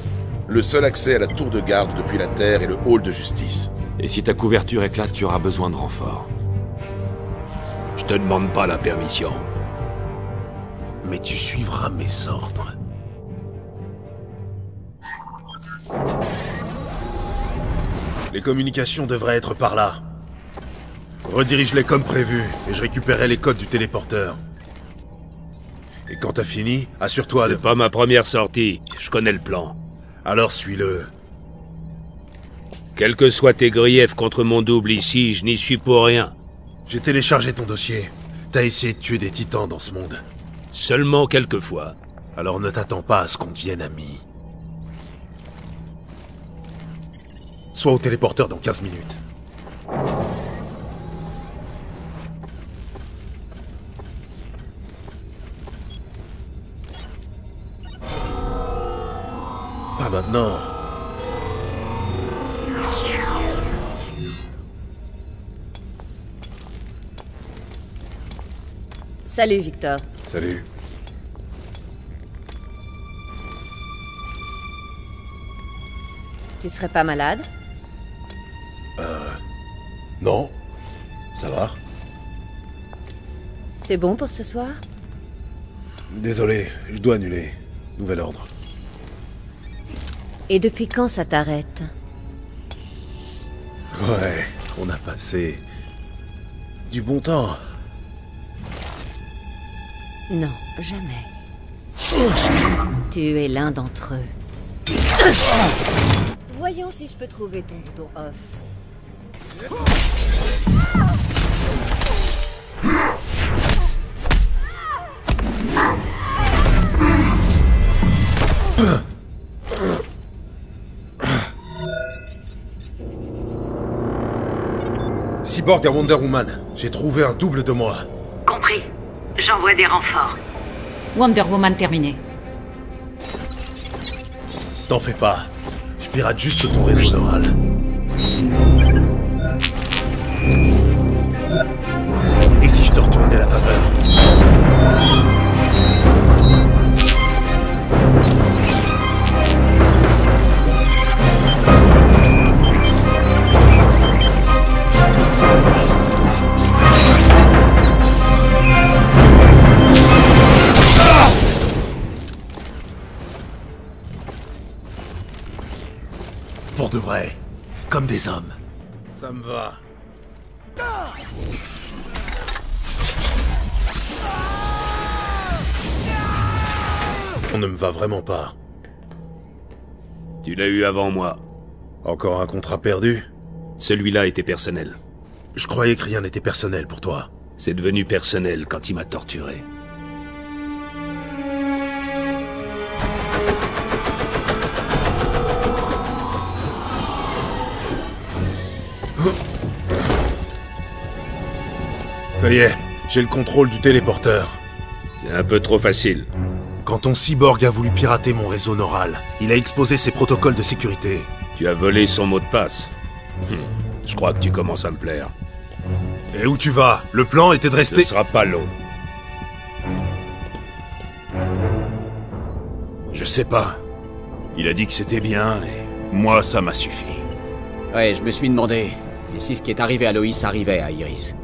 Le seul accès à la tour de garde depuis la Terre est le hall de justice. Et si ta couverture éclate, tu auras besoin de renforts. Je te demande pas la permission. Mais tu suivras mes ordres. Les communications devraient être par là. Redirige-les comme prévu, et je récupérerai les codes du téléporteur. Et quand t'as fini, assure-toi de... C'est pas ma première sortie, je connais le plan. Alors suis-le. Quels que soient tes griefs contre mon double ici, je n'y suis pour rien. J'ai téléchargé ton dossier. T'as essayé de tuer des titans dans ce monde. Seulement quelques fois. Alors ne t'attends pas à ce qu'on devienne amis. Sois au téléporteur dans 15 minutes. Pas maintenant. Salut, Victor. Salut. Tu serais pas malade? Non. Ça va? C'est bon pour ce soir? Désolé, je dois annuler. Nouvel ordre. Et depuis quand ça t'arrête? Ouais, on a passé... du bon temps. Non, jamais. Tu es l'un d'entre eux. Voyons si je peux trouver ton bouton off. Cyborg à Wonder Woman, j'ai trouvé un double de moi. Compris. J'envoie des renforts. Wonder Woman terminé. T'en fais pas. Je pirate juste ton réseau neural. Et si je te retournais la faveur? Pour de vrai, comme des hommes. Ça me va. On ne me va vraiment pas. Tu l'as eu avant moi. Encore un contrat perdu? Celui-là était personnel. Je croyais que rien n'était personnel pour toi. C'est devenu personnel quand il m'a torturé. Ça y est, j'ai le contrôle du téléporteur. C'est un peu trop facile. Quand ton cyborg a voulu pirater mon réseau neural, il a exposé ses protocoles de sécurité. Tu as volé son mot de passe. Je crois que tu commences à me plaire. Et où tu vas? Le plan était de rester... Ce sera pas long. Je sais pas. Il a dit que c'était bien, et moi, ça m'a suffi. Ouais, je me suis demandé. Et si ce qui est arrivé à Loïs arrivait à Iris?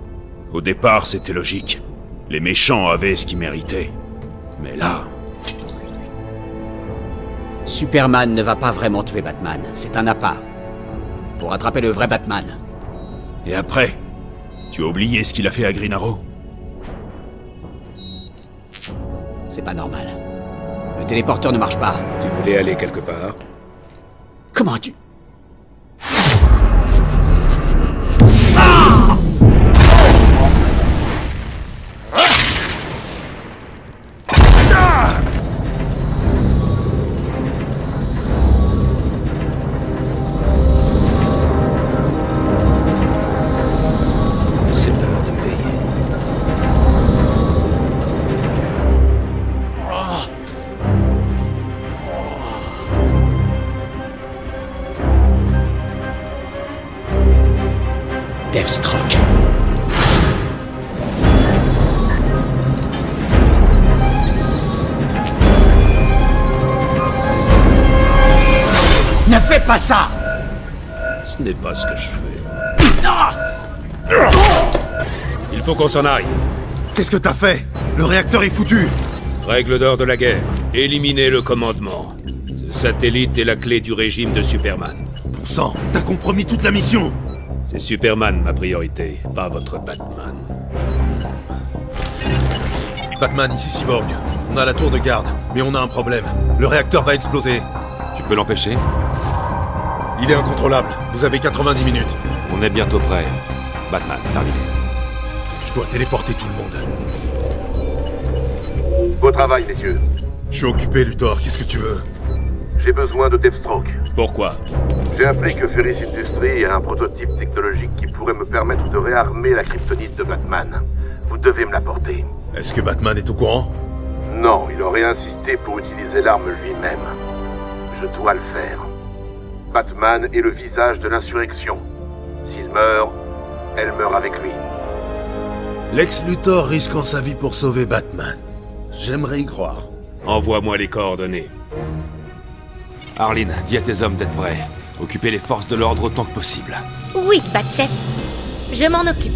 Au départ, c'était logique. Les méchants avaient ce qu'ils méritaient. Mais là... Superman ne va pas vraiment tuer Batman. C'est un appât. Pour attraper le vrai Batman. Et après? Tu as oublié ce qu'il a fait à Green Arrow? C'est pas normal. Le téléporteur ne marche pas. Tu voulais aller quelque part? Comment as-tu... Deathstroke. Ne fais pas ça! Ce n'est pas ce que je fais. Il faut qu'on s'en aille. Qu'est-ce que t'as fait? Le réacteur est foutu! Règle d'or de la guerre. Éliminer le commandement. Ce satellite est la clé du régime de Superman. Bon sang, t'as compromis toute la mission! C'est Superman ma priorité, pas votre Batman. Batman, ici Cyborg. On a la tour de garde, mais on a un problème. Le réacteur va exploser. Tu peux l'empêcher? Il est incontrôlable. Vous avez 90 minutes. On est bientôt prêt. Batman, terminé. Je dois téléporter tout le monde. Beau travail, messieurs. Je suis occupé, Luthor. Qu'est-ce que tu veux? J'ai besoin de Deathstroke. Pourquoi? J'ai appris que Ferris Industries a un prototype technologique qui pourrait me permettre de réarmer la kryptonite de Batman. Vous devez me l'apporter. Est-ce que Batman est au courant? Non, il aurait insisté pour utiliser l'arme lui-même. Je dois le faire. Batman est le visage de l'insurrection. S'il meurt, elle meurt avec lui. Lex Luthor risquant sa vie pour sauver Batman. J'aimerais y croire. Envoie-moi les coordonnées. Arline, dis à tes hommes d'être prêts. Occupez les forces de l'ordre autant que possible. Oui, Batchef. Je m'en occupe.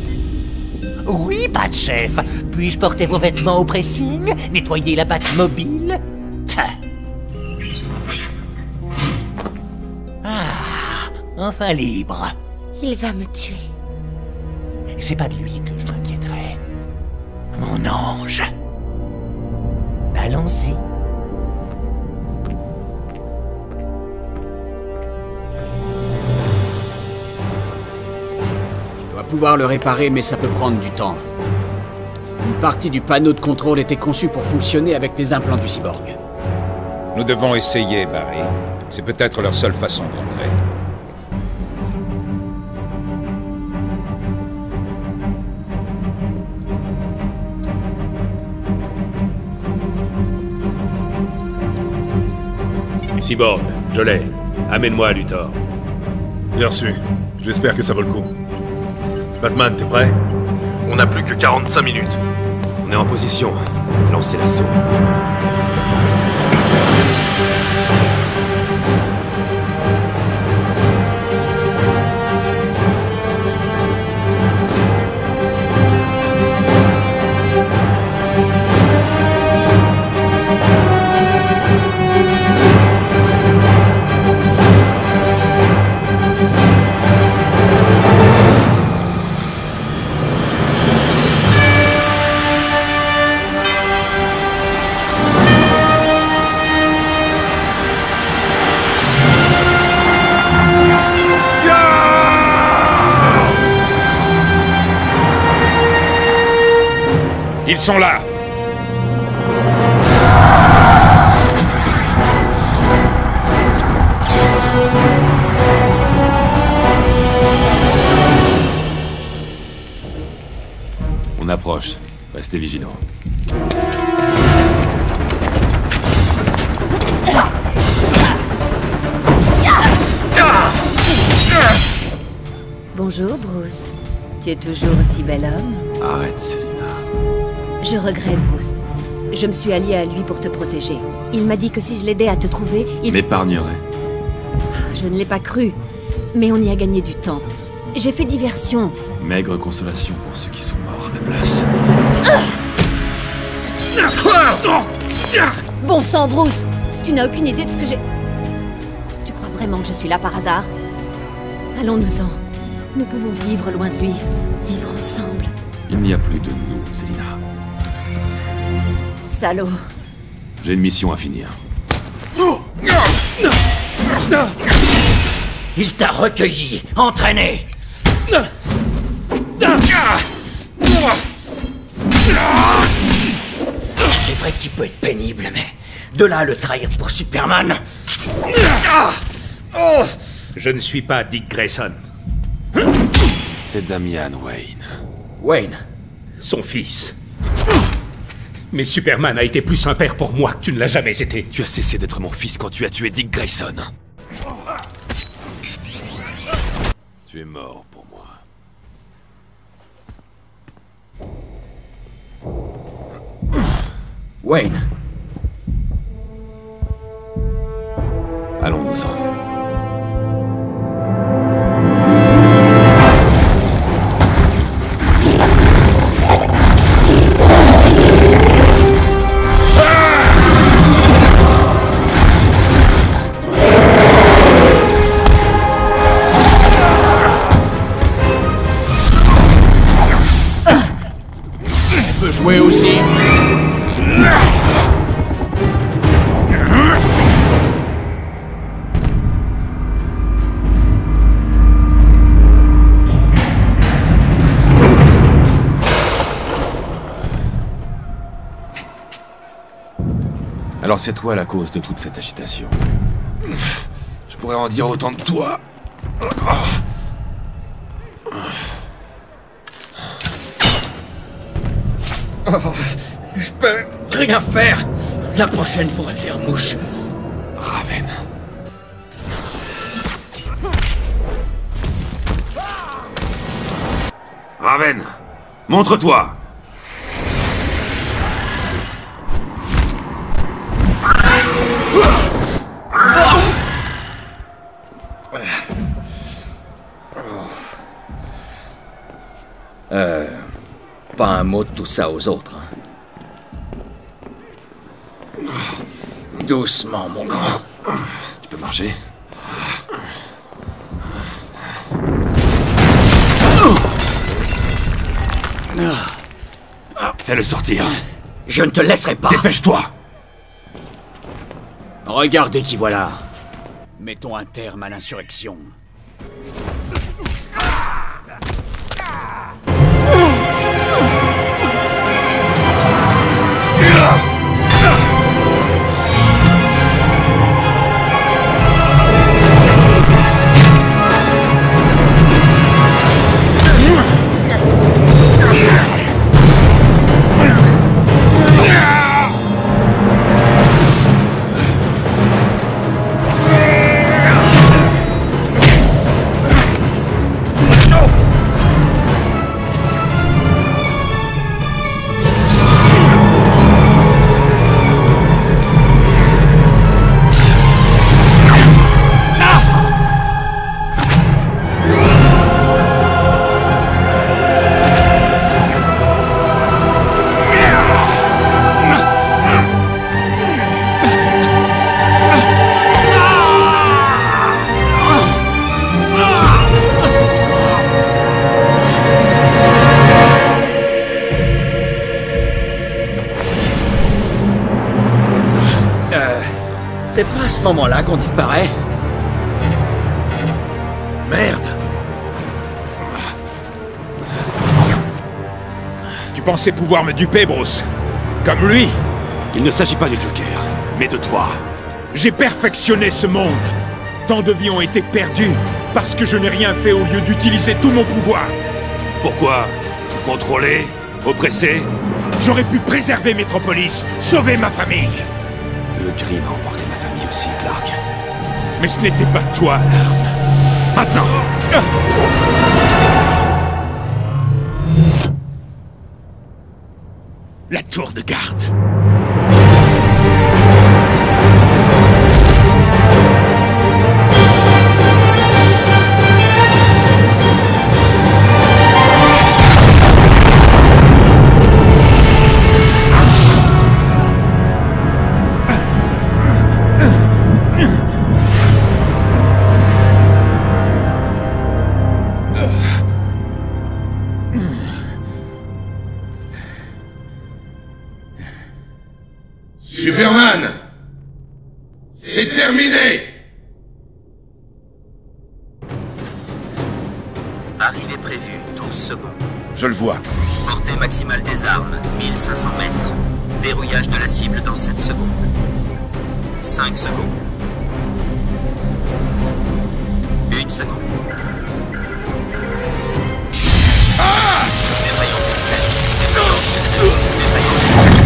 Oui, Batchef. Puis-je porter vos vêtements au pressing? Nettoyer la Batmobile? Ah, enfin libre. Il va me tuer. C'est pas de lui que je m'inquiéterai. Mon ange. Allons-y. On va pouvoir le réparer, mais ça peut prendre du temps. Une partie du panneau de contrôle était conçue pour fonctionner avec les implants du cyborg. Nous devons essayer, Barry. C'est peut-être leur seule façon d'entrer. Cyborg, je l'ai. Amène-moi à Luthor. Bien reçu. J'espère que ça vaut le coup. Batman, t'es prêt? On n'a plus que 45 minutes. On est en position. Lancez l'assaut. Ils sont là! On approche. Restez vigilants. Bonjour, Bruce. Tu es toujours aussi bel homme? Arrête, Selina. Je regrette, Bruce. Je me suis allié à lui pour te protéger. Il m'a dit que si je l'aidais à te trouver, il m'épargnerait. Je ne l'ai pas cru, mais on y a gagné du temps. J'ai fait diversion. Maigre consolation pour ceux qui sont morts à ma place. Bon sang, Bruce! Tu n'as aucune idée de ce que j'ai... vraiment que je suis là par hasard? Allons-nous-en. Nous pouvons vivre loin de lui. Vivre ensemble. Il n'y a plus de nous, Selina. Salaud. J'ai une mission à finir. Il t'a recueilli, entraîné. C'est vrai qu'il peut être pénible, mais de là à le trahir pour Superman. Je ne suis pas Dick Grayson. C'est Damian Wayne. Wayne, son fils. Mais Superman a été plus un père pour moi que tu ne l'as jamais été. Tu as cessé d'être mon fils quand tu as tué Dick Grayson. Tu es mort pour moi. Wayne. Allons-nous-en. Jouer aussi. Alors c'est toi la cause de toute cette agitation. Je pourrais en dire autant de toi. Oh, je peux rien faire. La prochaine pourrait faire mouche. Raven. Raven, montre-toi. Pas un mot de tout ça aux autres. Doucement, mon grand. Tu peux marcher. Fais-le sortir. Je ne te laisserai pas. Dépêche-toi. Regardez qui voilà. Mettons un terme à l'insurrection. C'est pas à ce moment-là qu'on disparaît. Merde! Tu pensais pouvoir me duper, Bruce? Comme lui? Il ne s'agit pas du Joker, mais de toi. J'ai perfectionné ce monde. Tant de vies ont été perdues parce que je n'ai rien fait au lieu d'utiliser tout mon pouvoir. Pourquoi? Contrôler? Oppresser? J'aurais pu préserver Metropolis, sauver ma famille. Le crime a emporté ma famille aussi, Clark. Mais ce n'était pas toi, l'arme. Maintenant! La tour de garde. Superman! C'est terminé! Arrivée prévue, 12 secondes. Je le vois. Portée maximale des armes, 1500 mètres. Verrouillage de la cible dans 7 secondes. 5 secondes. 1 seconde. Ah! Défaillance système. Défaillance système. Défaillance système.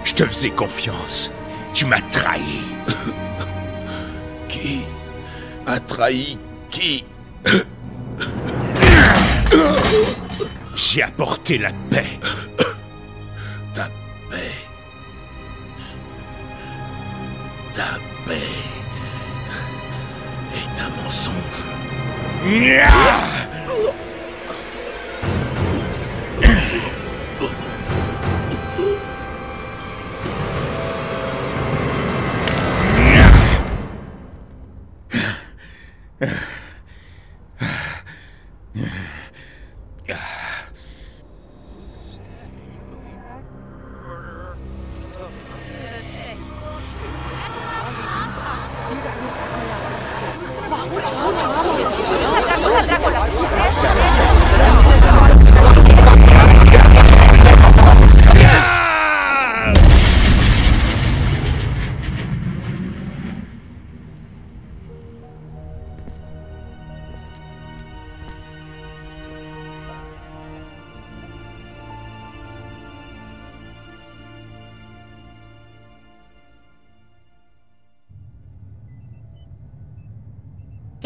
Je te faisais confiance. Tu m'as trahi. Qui a trahi qui? J'ai apporté la paix. Ta paix. Ta paix est un mensonge.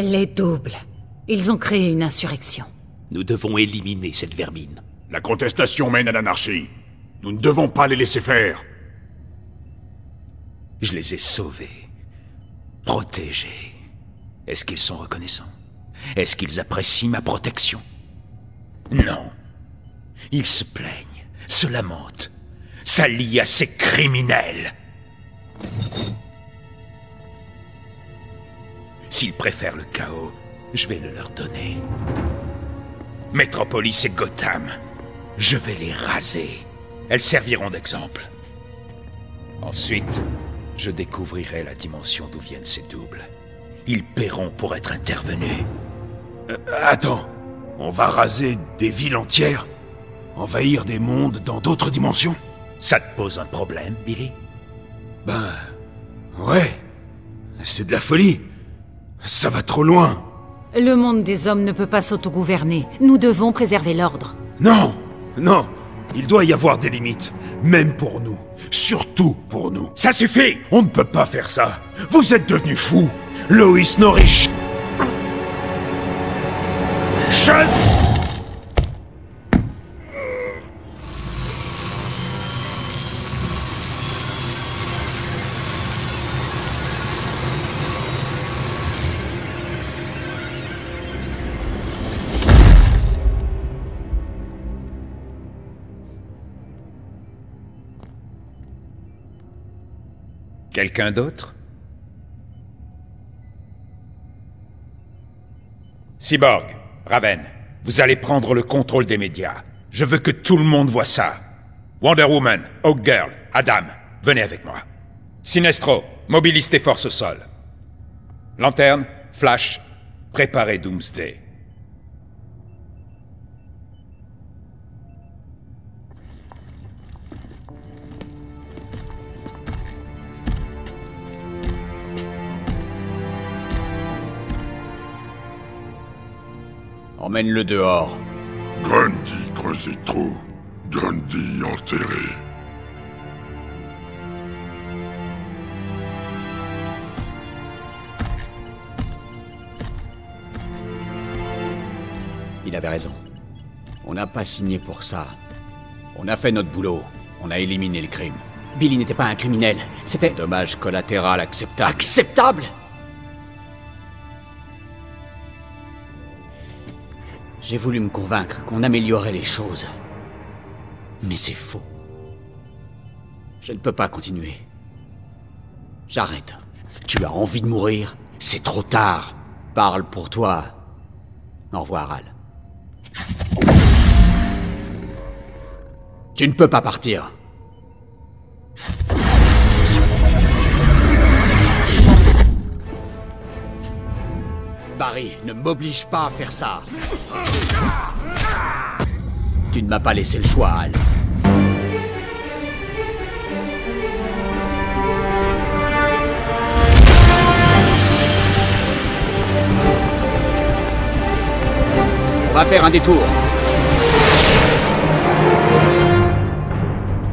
Les doubles. Ils ont créé une insurrection. Nous devons éliminer cette vermine. La contestation mène à l'anarchie. Nous ne devons pas les laisser faire. Je les ai sauvés, protégés. Est-ce qu'ils sont reconnaissants? Est-ce qu'ils apprécient ma protection? Non. Ils se plaignent, se lamentent, s'allient à ces criminels. S'ils préfèrent le chaos, je vais le leur donner. Metropolis et Gotham, je vais les raser. Elles serviront d'exemple. Ensuite, je découvrirai la dimension d'où viennent ces doubles. Ils paieront pour être intervenus. Attends, on va raser des villes entières? Envahir des mondes dans d'autres dimensions? Ça te pose un problème, Billy? Ben... ouais. C'est de la folie. Ça va trop loin. Le monde des hommes ne peut pas s'autogouverner. Nous devons préserver l'ordre. Non! Non! Il doit y avoir des limites. Même pour nous. Surtout pour nous. Ça suffit! On ne peut pas faire ça. Vous êtes devenus fous. Lois Norris... Quelqu'un d'autre? Cyborg, Raven, vous allez prendre le contrôle des médias. Je veux que tout le monde voit ça. Wonder Woman, Hawk Girl, Adam, venez avec moi. Sinestro, mobilise tes forces au sol. Lanterne, Flash, préparez Doomsday. Emmène-le dehors. Grundy creusé trop. Grundy enterré. Il avait raison. On n'a pas signé pour ça. On a fait notre boulot. On a éliminé le crime. Billy n'était pas un criminel. C'était... dommage collatéral acceptable. Acceptable? J'ai voulu me convaincre qu'on améliorait les choses. Mais c'est faux. Je ne peux pas continuer. J'arrête. Tu as envie de mourir? C'est trop tard. Parle pour toi. Au revoir, Al. Tu ne peux pas partir. Barry, ne m'oblige pas à faire ça. Tu ne m'as pas laissé le choix, Al. On va faire un détour.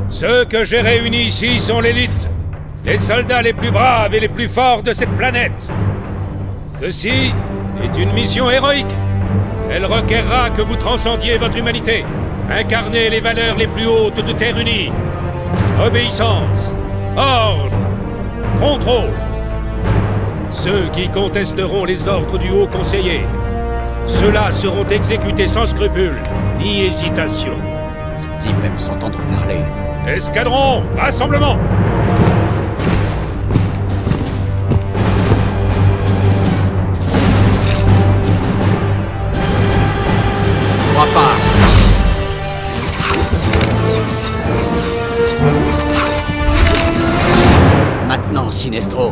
Ceux que j'ai réunis ici sont l'élite. Les soldats les plus braves et les plus forts de cette planète. Ceci est une mission héroïque. Elle requerra que vous transcendiez votre humanité. Incarnez les valeurs les plus hautes de Terre Unie. Obéissance, ordre, contrôle. Ceux qui contesteront les ordres du haut conseiller, ceux-là seront exécutés sans scrupule, ni hésitation. Ce type aime s'entendre parler. Escadron, rassemblement! Je crois pas. Maintenant, Sinestro,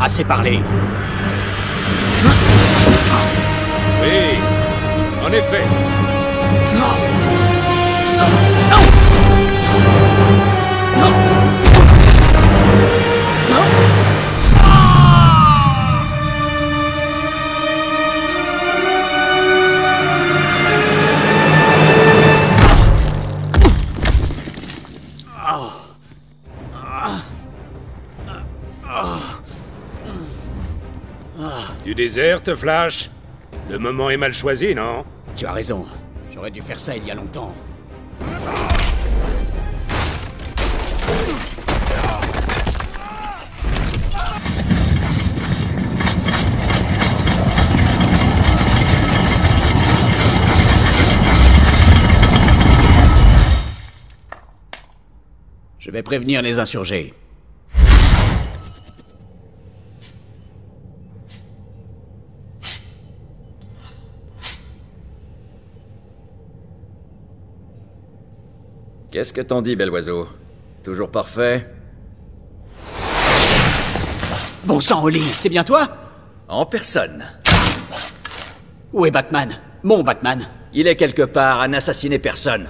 assez parlé. Oui, en effet. Tu désertes, Flash? Le moment est mal choisi, non? Tu as raison. J'aurais dû faire ça il y a longtemps. Je vais prévenir les insurgés. Qu'est-ce que t'en dis, bel oiseau? Toujours parfait? Bon sang, Oli, c'est bien toi? En personne. Où est Batman? Mon Batman? Il est quelque part à n'assassiner personne.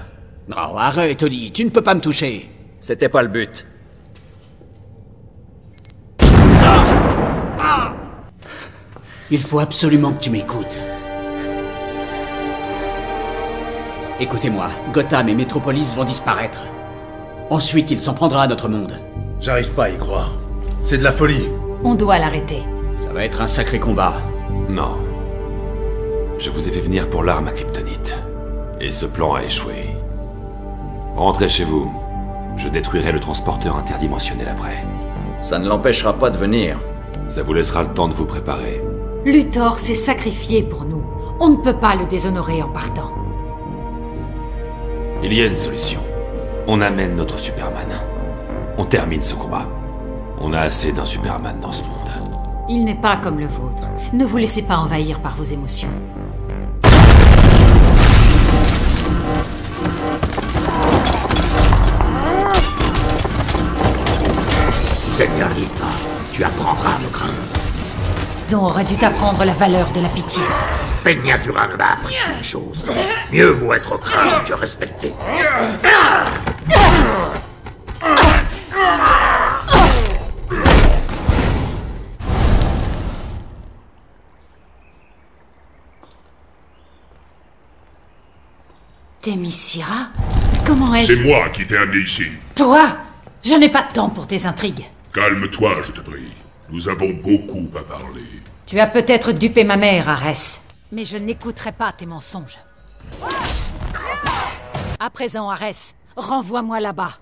Oh, arrête, Oli, tu ne peux pas me toucher. C'était pas le but. Il faut absolument que tu m'écoutes. Écoutez-moi, Gotham et Metropolis vont disparaître. Ensuite, il s'en prendra à notre monde. J'arrive pas à y croire. C'est de la folie. On doit l'arrêter. Ça va être un sacré combat. Non. Je vous ai fait venir pour l'arme à kryptonite. Et ce plan a échoué. Rentrez chez vous. Je détruirai le transporteur interdimensionnel après. Ça ne l'empêchera pas de venir. Ça vous laissera le temps de vous préparer. Luthor s'est sacrifié pour nous. On ne peut pas le déshonorer en partant. Il y a une solution. On amène notre Superman. On termine ce combat. On a assez d'un Superman dans ce monde. Il n'est pas comme le vôtre. Ne vous laissez pas envahir par vos émotions. Señorita, tu apprendras à me craindre. On aurait dû t'apprendre la valeur de la pitié. Peniatura ne m'a appris une chose. Mieux vaut être craint que respecté. Themyscira? Comment est-ce... C'est moi qui t'ai amené ici. Toi? Je n'ai pas de temps pour tes intrigues. Calme-toi, je te prie. Nous avons beaucoup à parler. Tu as peut-être dupé ma mère, Arès. Mais je n'écouterai pas tes mensonges. À présent, Arès, renvoie-moi là-bas.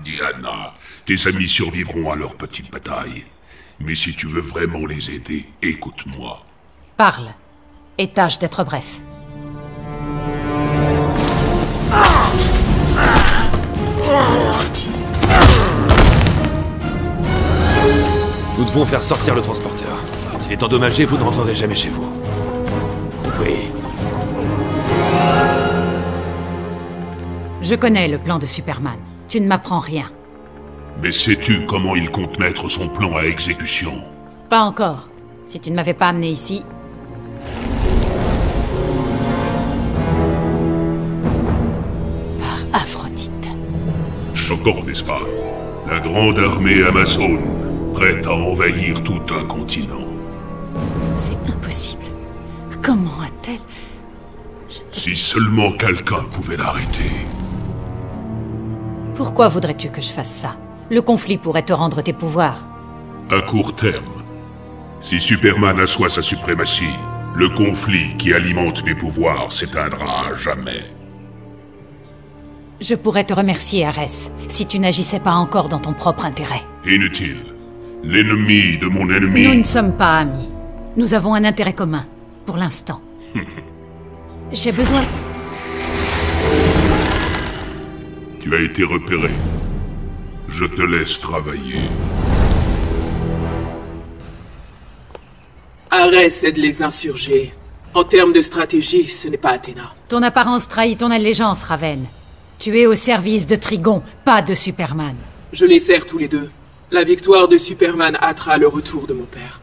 Diana, tes amis survivront à leur petite bataille. Mais si tu veux vraiment les aider, écoute-moi. Parle. Et tâche d'être bref. Nous devons faire sortir le transporteur. S'il est endommagé, vous ne rentrerez jamais chez vous. Oui. Je connais le plan de Superman. Tu ne m'apprends rien. Mais sais-tu comment il compte mettre son plan à exécution? Pas encore. Si tu ne m'avais pas amené ici... Par Aphrodite. Choquant, n'est-ce pas? La grande armée amazone, prête à envahir tout un continent. C'est impossible. Comment a-t-elle... Si seulement quelqu'un pouvait l'arrêter. Pourquoi voudrais-tu que je fasse ça? Le conflit pourrait te rendre tes pouvoirs. À court terme. Si Superman assoit sa suprématie, le conflit qui alimente mes pouvoirs s'éteindra à jamais. Je pourrais te remercier, Arès, si tu n'agissais pas encore dans ton propre intérêt. Inutile. L'ennemi de mon ennemi... Nous ne sommes pas amis. Nous avons un intérêt commun, pour l'instant. J'ai besoin... Tu as été repéré. Je te laisse travailler. Arès aide les insurgés. En termes de stratégie, ce n'est pas Athéna. Ton apparence trahit ton allégeance, Raven. Tu es au service de Trigon, pas de Superman. Je les sers tous les deux. La victoire de Superman hâtera le retour de mon père.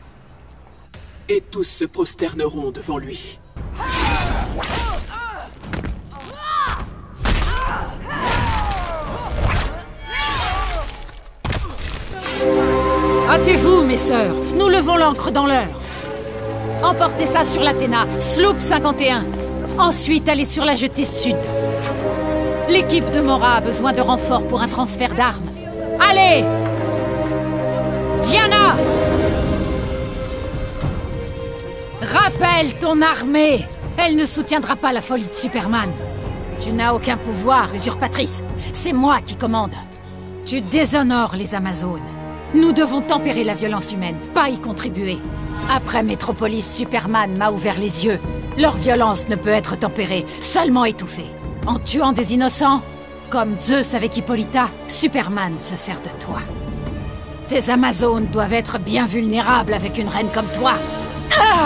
Et tous se prosterneront devant lui. Hâtez-vous, mes sœurs. Nous levons l'ancre dans l'heure. Emportez ça sur l'Athéna, Sloop 51. Ensuite, allez sur la jetée sud. L'équipe de Mora a besoin de renforts pour un transfert d'armes. Allez! Diana! Rappelle ton armée! Elle ne soutiendra pas la folie de Superman. Tu n'as aucun pouvoir, usurpatrice. C'est moi qui commande. Tu déshonores les Amazones. Nous devons tempérer la violence humaine, pas y contribuer. Après Metropolis, Superman m'a ouvert les yeux. Leur violence ne peut être tempérée, seulement étouffée. En tuant des innocents, comme Zeus avec Hippolyta, Superman se sert de toi. Tes Amazones doivent être bien vulnérables avec une reine comme toi. Ah!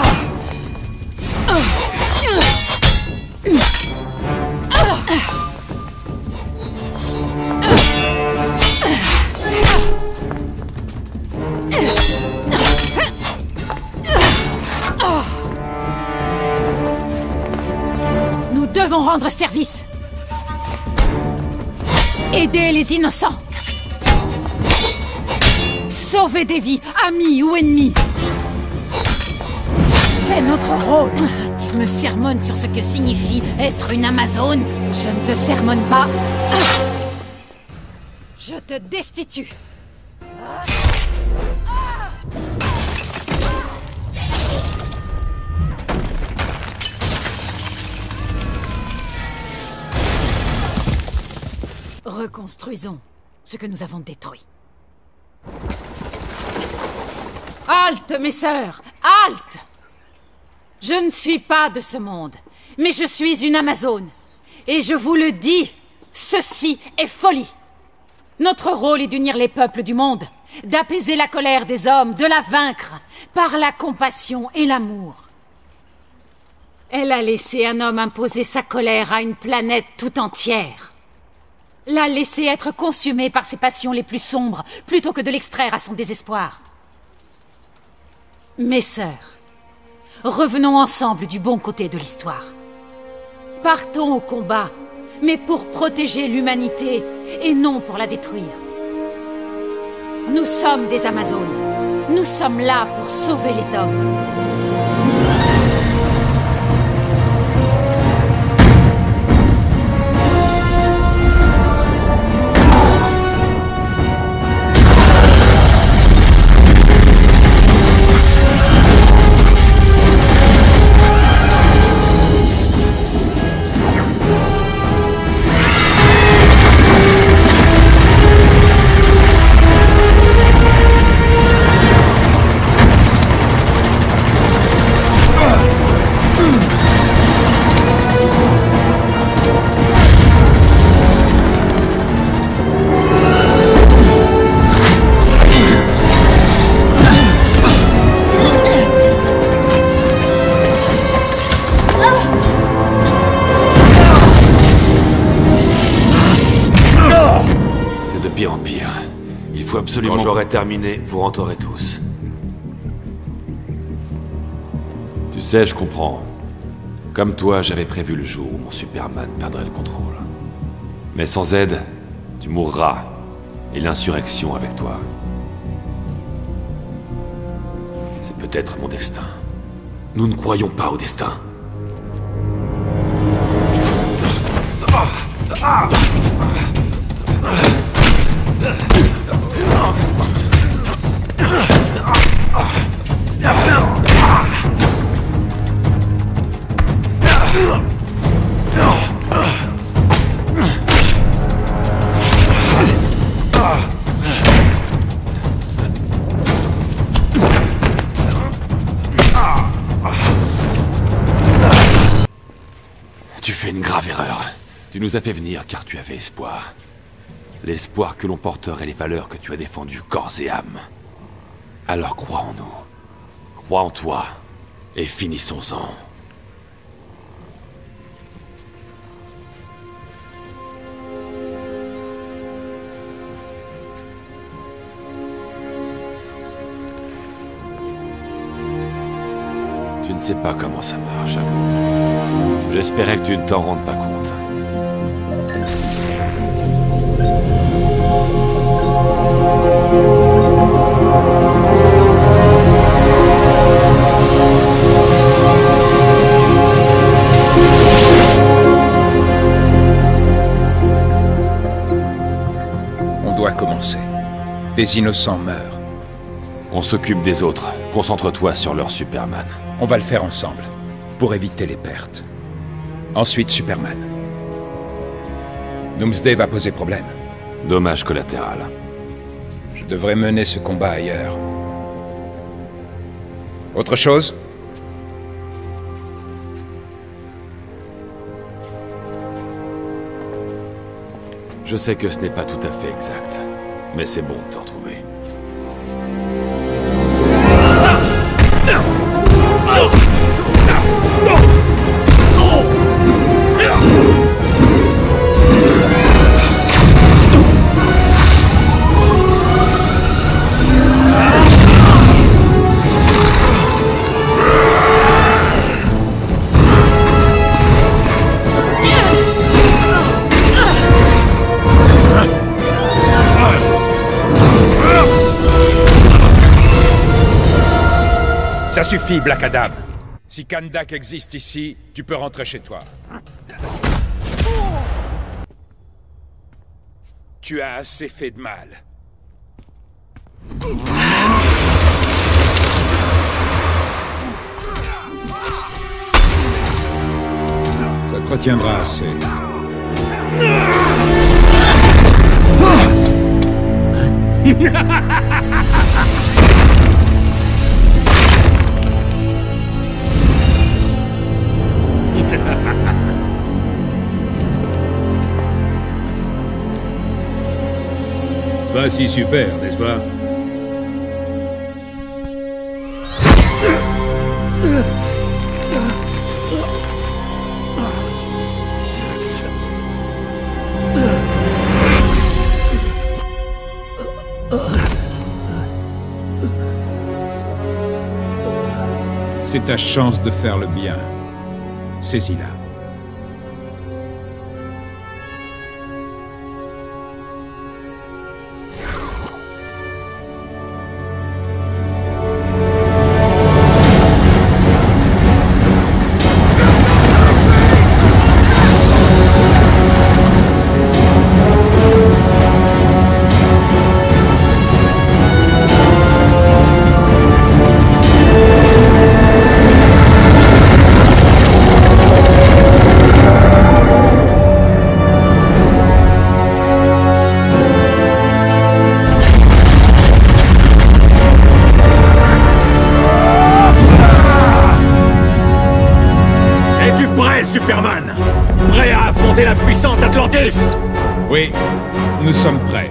Nous devons rendre service. Aider les innocents. Sauver des vies, amis ou ennemis. C'est notre rôle. Tu me sermonnes sur ce que signifie être une Amazone. Je ne te sermonne pas. Je te destitue. Reconstruisons ce que nous avons détruit. Halte, mes sœurs! Halte! Je ne suis pas de ce monde, mais je suis une Amazone. Et je vous le dis, ceci est folie. Notre rôle est d'unir les peuples du monde, d'apaiser la colère des hommes, de la vaincre, par la compassion et l'amour. Elle a laissé un homme imposer sa colère à une planète tout entière. L'a laissé être consumé par ses passions les plus sombres, plutôt que de l'extraire à son désespoir. Mes sœurs, revenons ensemble du bon côté de l'histoire. Partons au combat, mais pour protéger l'humanité et non pour la détruire. Nous sommes des Amazones. Nous sommes là pour sauver les hommes. absolument. Quand j'aurai terminé, vous rentrerez tous. Tu sais, je comprends. Comme toi, j'avais prévu le jour où mon Superman perdrait le contrôle. Mais sans aide, tu mourras. Et l'insurrection avec toi. C'est peut-être mon destin. Nous ne croyons pas au destin. Tu fais une grave erreur. Tu nous as fait venir car tu avais espoir. L'espoir que l'on porterait les valeurs que tu as défendues corps et âme. Alors crois en nous. Crois en toi. Et finissons-en. Tu ne sais pas comment ça marche, avoue. J'espérais que tu ne t'en rendes pas compte. On doit commencer. Des innocents meurent. On s'occupe des autres. Concentre-toi sur leur Superman. On va le faire ensemble, pour éviter les pertes. Ensuite, Superman. Doomsday va poser problème. Dommage collatéral. Je devrais mener ce combat ailleurs. Autre chose? Je sais que ce n'est pas tout à fait exact, mais c'est bon de te retrouver. Ça suffit, Black Adam. Si Kahndaq existe ici, tu peux rentrer chez toi. Tu as assez fait de mal. Ça te retiendra assez. Pas si super, n'est-ce pas? C'est ta chance de faire le bien. Saisis-la. Superman! Prêt à affronter la puissance d'Atlantis? Oui, nous sommes prêts.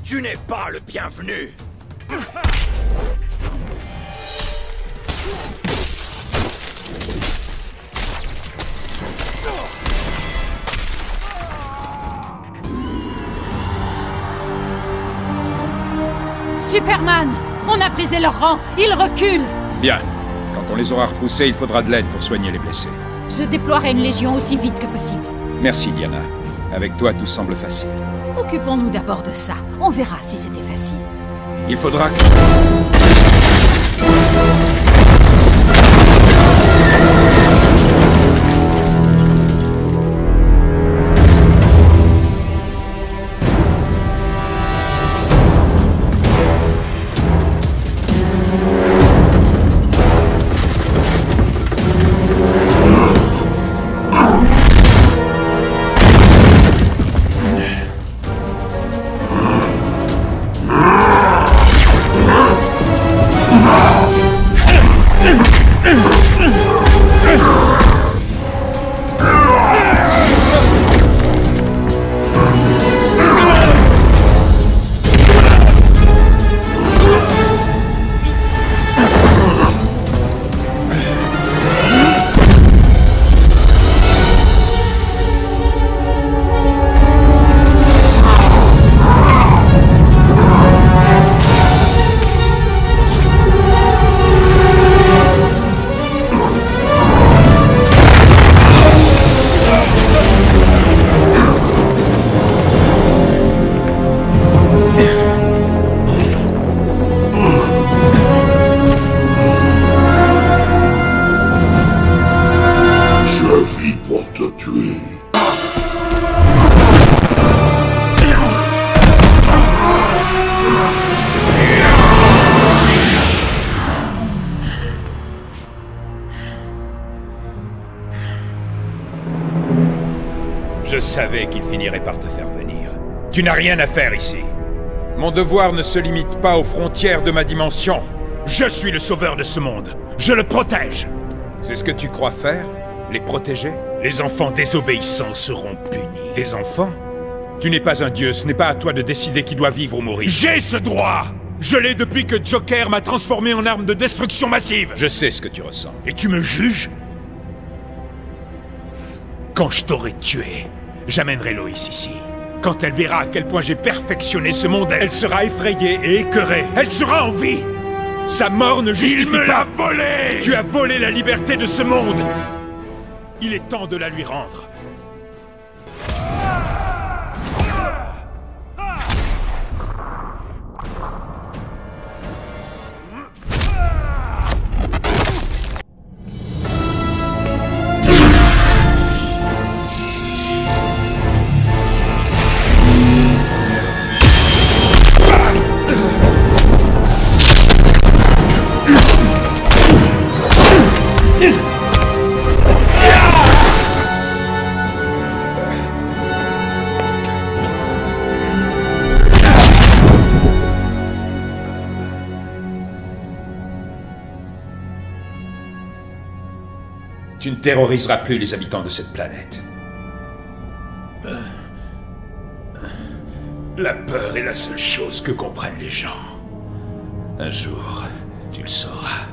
Tu n'es pas le bienvenu. Superman! On a brisé leur rang! Ils reculent! Bien. Quand on les aura repoussés, il faudra de l'aide pour soigner les blessés. Je déploierai une légion aussi vite que possible. Merci, Diana. Avec toi, tout semble facile. Occupons-nous d'abord de ça. On verra si c'était facile. Il faudra que... Je savais qu'il finirait par te faire venir. Tu n'as rien à faire ici. Mon devoir ne se limite pas aux frontières de ma dimension. Je suis le sauveur de ce monde. Je le protège. C'est ce que tu crois faire? Les protéger? Les enfants désobéissants seront punis. Des enfants? Tu n'es pas un dieu, ce n'est pas à toi de décider qui doit vivre ou mourir. J'ai ce droit! Je l'ai depuis que Joker m'a transformé en arme de destruction massive. Je sais ce que tu ressens. Et tu me juges? Quand je t'aurai tué, j'amènerai Lois ici. Quand elle verra à quel point j'ai perfectionné ce monde, elle sera effrayée et écœurée. Elle sera en vie. Sa mort ne justifie pas... Il me l'a volé! Tu as volé la liberté de ce monde. Il est temps de la lui rendre. Tu ne terroriseras plus les habitants de cette planète. La peur est la seule chose que comprennent les gens. Un jour, tu le sauras.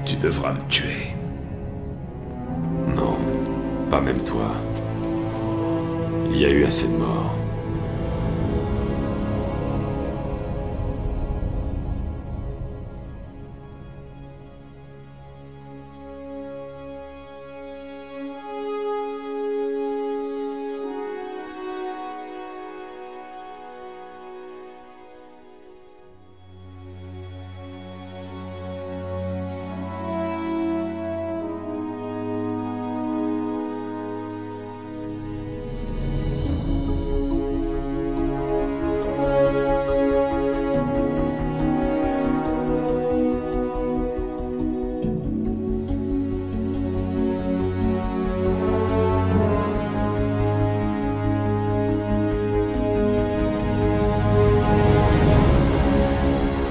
Tu devras me tuer. Non, pas même toi. Il y a eu assez de morts.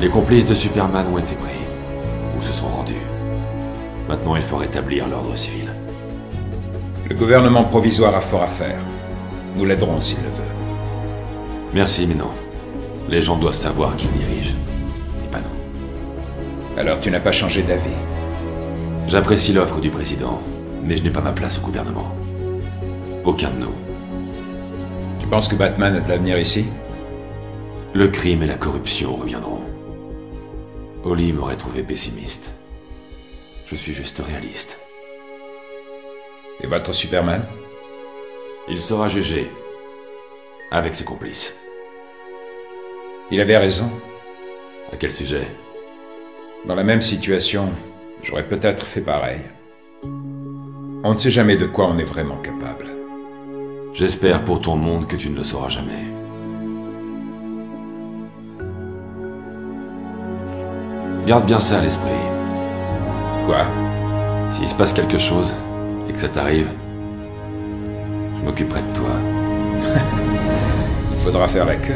Les complices de Superman ont été pris, ou se sont rendus. Maintenant, il faut rétablir l'ordre civil. Le gouvernement provisoire a fort à faire. Nous l'aiderons s'il le veut. Merci, mais non. Les gens doivent savoir qui dirige, et pas nous. Alors tu n'as pas changé d'avis? J'apprécie l'offre du président, mais je n'ai pas ma place au gouvernement. Aucun de nous. Tu penses que Batman a de l'avenir ici? Le crime et la corruption reviendront. Oli m'aurait trouvé pessimiste. Je suis juste réaliste. Et votre Superman? Il sera jugé. Avec ses complices. Il avait raison. À quel sujet? Dans la même situation, j'aurais peut-être fait pareil. On ne sait jamais de quoi on est vraiment capable. J'espère pour ton monde que tu ne le sauras jamais. Garde bien ça à l'esprit. Quoi? S'il se passe quelque chose, et que ça t'arrive, je m'occuperai de toi. Il faudra faire la queue.